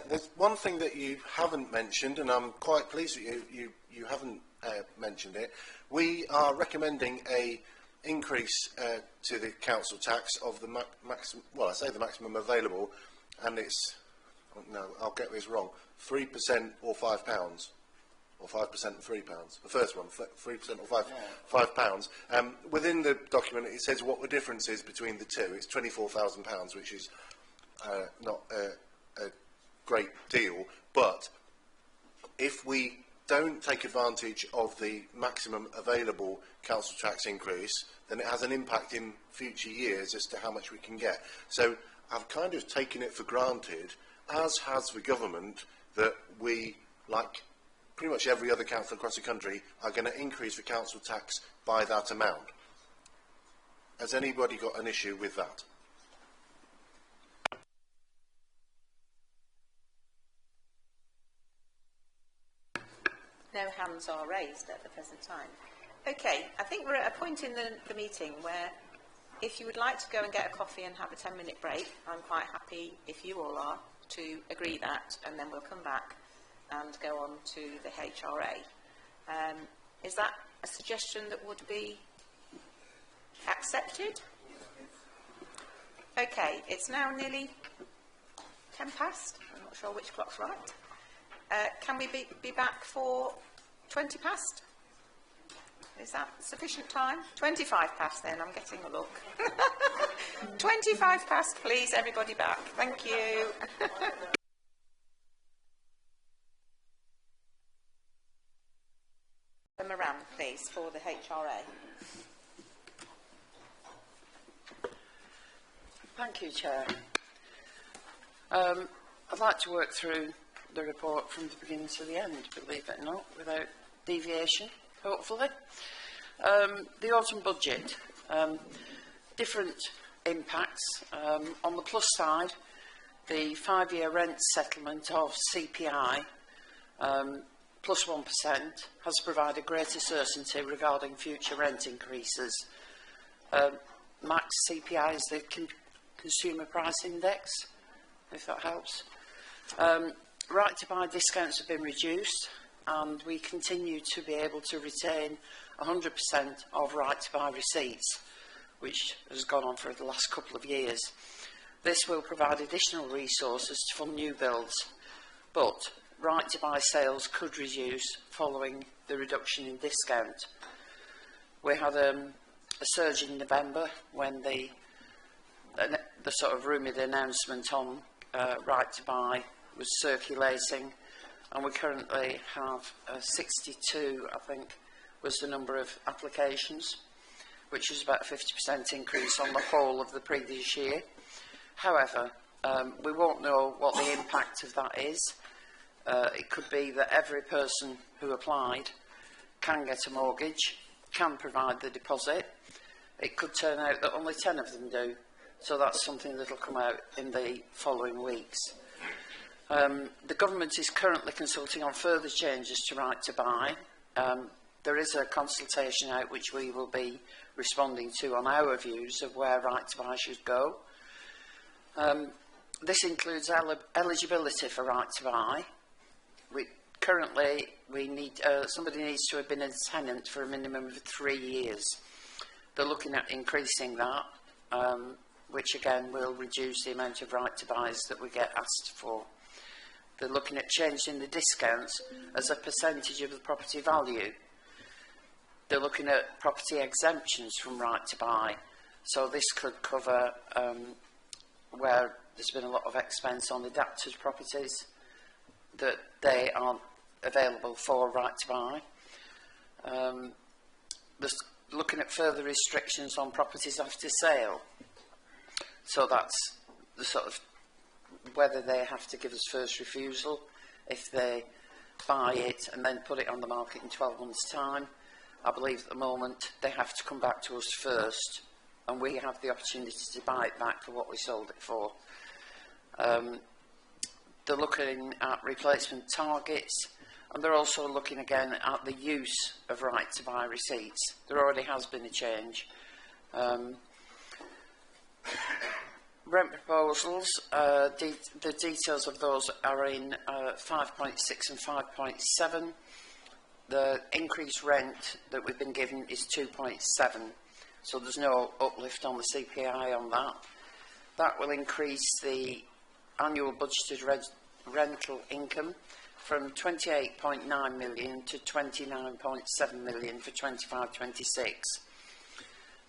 There's one thing that you haven't mentioned, and I'm quite pleased that you haven't mentioned it. We are recommending a increase to the council tax of the maximum. Well, I say the maximum available, and it's no, I'll get this wrong. 3% or £5, or 5% and £3. The first one, 3% or £5. Within the document, it says what the difference is between the two. It's £24,000, which is not a great deal, but if we don't take advantage of the maximum available council tax increase, then it has an impact in future years as to how much we can get. So I've kind of taken it for granted, as has the government, that we, like pretty much every other council across the country, are going to increase the council tax by that amount. Has anybody got an issue with that? No hands are raised at the present time. Okay, I think we're at a point in the meeting where if you would like to go and get a coffee and have a 10-minute break, I'm quite happy, if you all are, to agree that, and then we'll come back and go on to the HRA. Is that a suggestion that would be accepted? Okay, it's now nearly 10 past. I'm not sure which clock's right. Can we be back for 20 past? Is that sufficient time? 25 past then, I'm getting a look. 25 past, please, everybody back. Thank you. Moran, please, for the HRA. Thank you, Chair. I'd like to work through the report from the beginning to the end, believe it or not, without deviation, hopefully. The autumn budget, different impacts. On the plus side, the 5-year rent settlement of CPI plus 1% has provided greater certainty regarding future rent increases. Max CPI is the Consumer Price Index, if that helps. Right to buy discounts have been reduced, and we continue to be able to retain 100% of right to buy receipts, which has gone on for the last couple of years. This will provide additional resources to fund new builds, but right to buy sales could reduce following the reduction in discount. We had a surge in November when the sort of rumoured announcement on right to buy was circulating, and we currently have 62, I think, was the number of applications, which is about a 50% increase on the whole of the previous year. However, we won't know what the impact of that is. It could be that every person who applied can get a mortgage, can provide the deposit. It could turn out that only 10 of them do. So that's something that will come out in the following weeks. The government is currently consulting on further changes to right to buy. There is a consultation out which we will be responding to on our views of where right to buy should go. This includes eligibility for right to buy. Currently, somebody needs to have been a tenant for a minimum of 3 years. They're looking at increasing that, which again will reduce the amount of right to buys that we get asked for. They're looking at changing the discounts as a percentage of the property value. They're looking at property exemptions from right to buy. So this could cover where there's been a lot of expense on adapted properties, that they aren't available for right to buy. There's looking at further restrictions on properties after sale. So that's the sort of whether they have to give us first refusal if they buy it and then put it on the market in 12 months' time. I believe at the moment they have to come back to us first and we have the opportunity to buy it back for what we sold it for. They're looking at replacement targets, and they're also looking again at the use of right to buy receipts. There already has been a change. Rent proposals, the details of those are in 5.6 and 5.7. The increased rent that we've been given is 2.7, so there's no uplift on the CPI on that. That will increase the annual budgeted rental income from 28.9 million to 29.7 million for 25-26.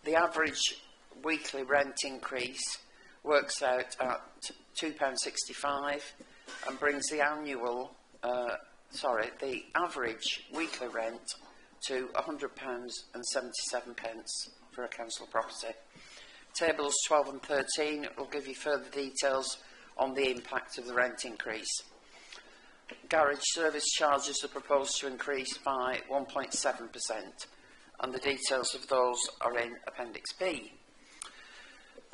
The average weekly rent increase works out at £2.65 and brings the annual, the average weekly rent to £100.77 for a council property. Tables 12 and 13 will give you further details on the impact of the rent increase. Garage service charges are proposed to increase by 1.7%, and the details of those are in Appendix B.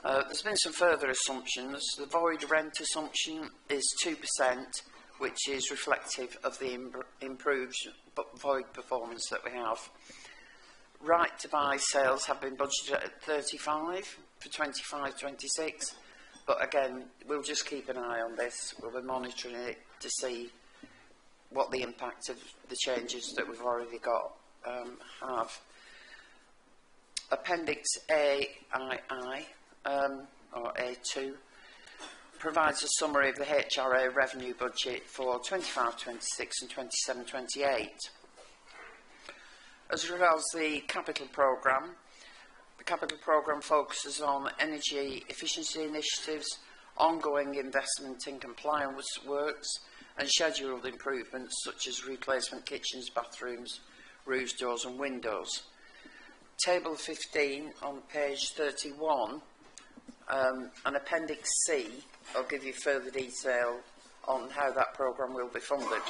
There's been some further assumptions. The void rent assumption is 2%, which is reflective of the improved void performance that we have. Right to buy sales have been budgeted at 35 for 25-26, but again, we'll just keep an eye on this. We'll be monitoring it to see what the impact of the changes that we've already got have. Appendix AII, or A2, provides a summary of the HRA revenue budget for 25-26 and 27-28. As regards the capital programme focuses on energy efficiency initiatives, ongoing investment in compliance works and scheduled improvements such as replacement kitchens, bathrooms, roofs, doors and windows. Table 15 on page 31 and Appendix C will give you further detail on how that programme will be funded.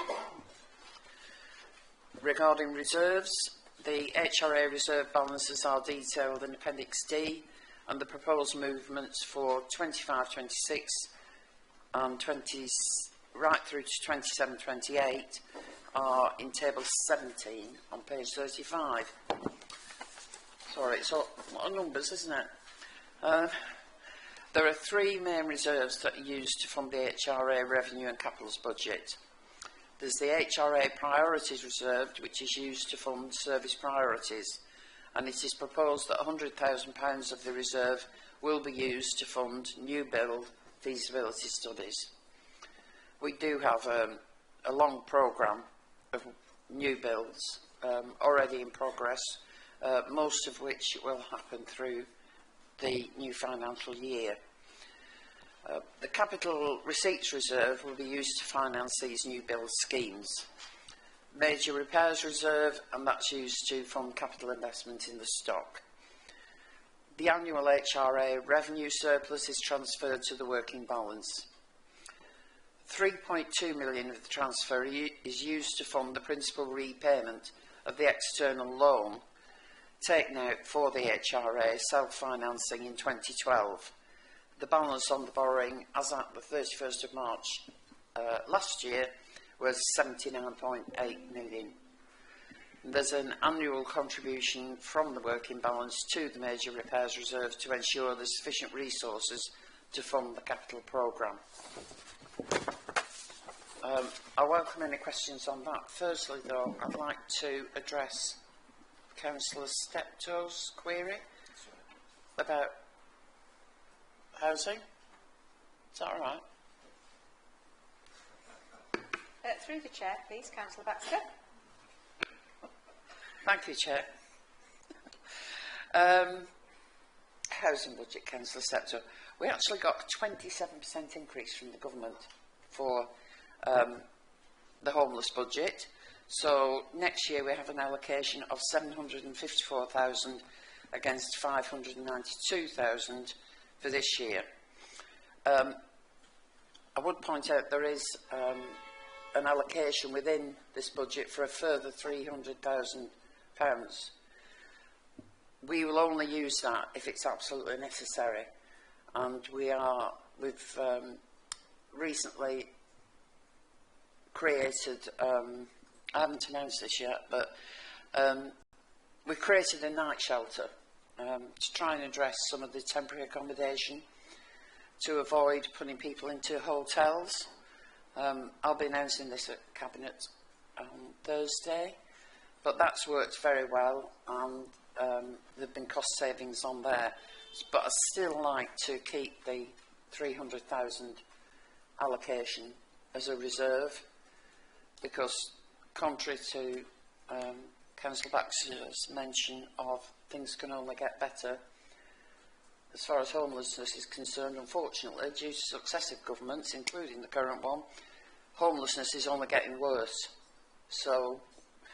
Regarding reserves, the HRA reserve balances are detailed in Appendix D, and the proposed movements for 25-26 and right through to 27-28 are in Table 17 on page 35. Sorry, it's a lot of numbers, isn't it? There are three main reserves that are used to fund the HRA revenue and capitals budget. There's the HRA Priorities Reserve, which is used to fund service priorities, and it is proposed that £100,000 of the reserve will be used to fund new build feasibility studies. We do have a long programme of new builds already in progress, most of which will happen through the new financial year. The Capital Receipts Reserve will be used to finance these new build schemes. Major Repairs Reserve, and that's used to fund capital investment in the stock. The annual HRA revenue surplus is transferred to the working balance. 3.2 million of the transfer is used to fund the principal repayment of the external loan taken out for the HRA self-financing in 2012. The balance on the borrowing as at the 31st of March last year was 79.8 million. There's an annual contribution from the working balance to the Major Repairs Reserve to ensure there's sufficient resources to fund the capital programme. I welcome any questions on that. Firstly, though, I'd like to address Councillor Steptoe's query about housing. Is that all right? Through the chair, please, Councillor Baxter. Thank you, Chair. Housing budget, Councillor Steptoe. We actually got a 27% increase from the government for the homeless budget. So next year we have an allocation of 754,000 against 592,000 for this year. I would point out there is an allocation within this budget for a further £300,000. we will only use that if it's absolutely necessary. And we've recently created, I haven't announced this yet, but we've created a night shelter to try and address some of the temporary accommodation to avoid putting people into hotels. I'll be announcing this at Cabinet on Thursday, but that's worked very well, and there have been cost savings on there. But I'd still like to keep the 300,000 allocation as a reserve, because contrary to Councillor Baxter's mention of things can only get better, as far as homelessness is concerned, unfortunately, due to successive governments, including the current one, homelessness is only getting worse. So,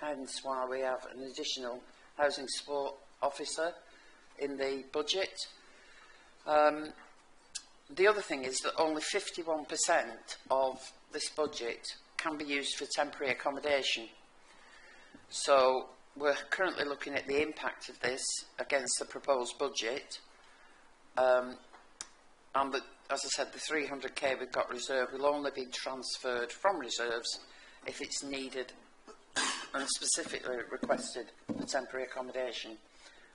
hence why we have an additional housing support officer in the budget. The other thing is that only 51% of this budget can be used for temporary accommodation. So we're currently looking at the impact of this against the proposed budget. And as I said, the 300k we've got reserved will only be transferred from reserves if it's needed and specifically requested for temporary accommodation.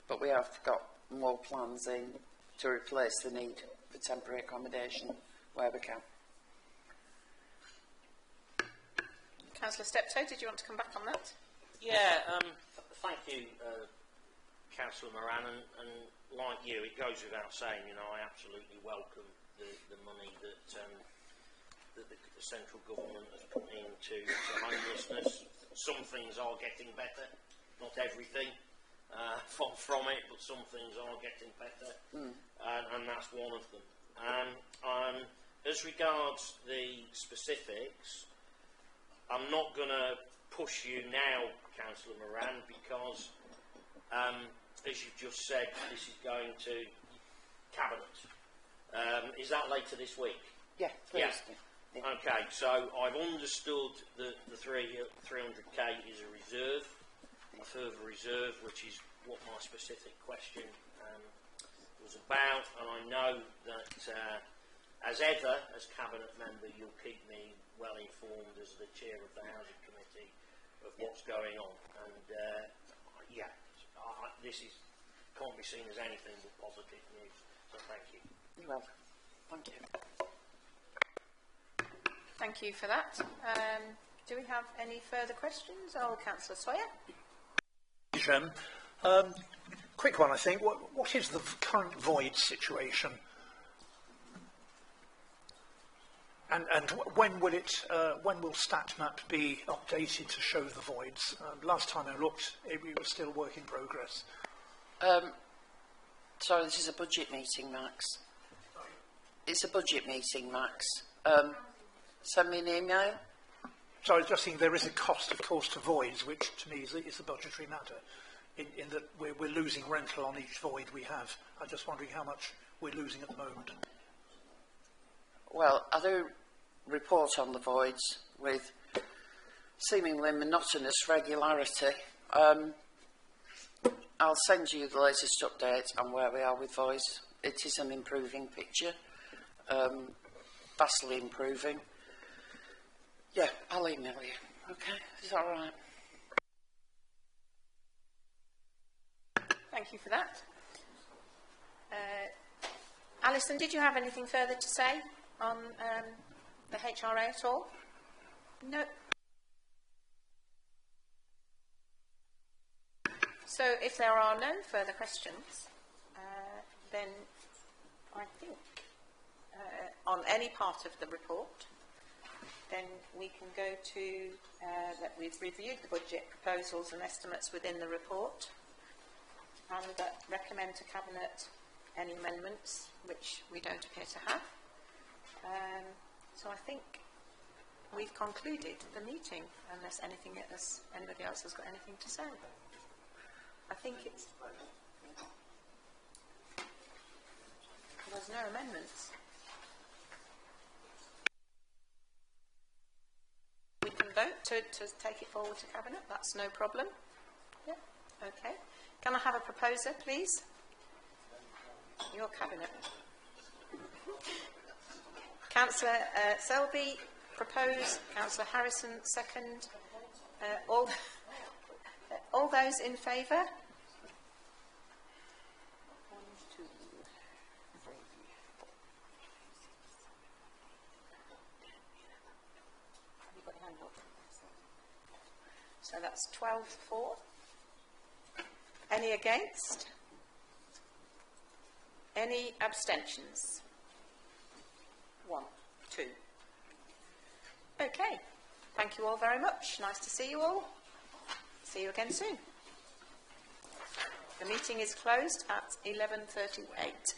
But we have got more plans in to replace the need for temporary accommodation where we can. Councillor Steptoe, did you want to come back on that? Yeah, thank you, Councillor Moran, and like you, it goes without saying, you know, I absolutely welcome the money that the central government has put into homelessness. Some things are getting better, not everything from it, but some things are getting better, and that's one of them. As regards the specifics, I'm not going to push you now, Councillor Moran, because, as you've just said, this is going to Cabinet. Is that later this week? Yeah, Thursday. Yeah. Okay, so I've understood that the 300k is a reserve, a further reserve, which is what my specific question was about, and I know that, as ever, as Cabinet member, you'll keep me well informed as the chair of the Housing Committee of what's going on, and this can't be seen as anything but positive news, so thank you. You're welcome. Thank you. Thank you for that. Do we have any further questions? Oh, Councillor Sawyer. Chairman, quick one, I think. What is the current void situation? And when will StatMap be updated to show the voids? Last time I looked, it was still work in progress. Sorry, this is a budget meeting, Max. It's a budget meeting, Max. Send me an email. So I was just saying there is a cost, of course, to voids, which to me is a budgetary matter, in that we're losing rental on each void we have. I'm just wondering how much we're losing at the moment. Well, I do report on the voids with seemingly monotonous regularity. I'll send you the latest update on where we are with voids. It is an improving picture, vastly improving. Yeah, I'll email you. Okay, is that all right? Thank you for that. Alison, did you have anything further to say on the HRA at all? No. So if there are no further questions, then I think on any part of the report, then we can go to that we've reviewed the budget proposals and estimates within the report, and recommend to Cabinet any amendments which we don't appear to have. So I think we've concluded the meeting, unless anybody else has got anything to say. I think there's no amendments. We can vote to take it forward to Cabinet. That's no problem. Yeah. Okay. Can I have a proposer, please? Your cabinet. Councillor Selby, propose. Councillor Harrison, second. All those in favour? 1, 2, 3, 4. Have you got your hand up? So that's 12-4. Any against? Any abstentions? 1, 2. Okay. Thank you all very much. Nice to see you all. See you again soon. The meeting is closed at 11:38.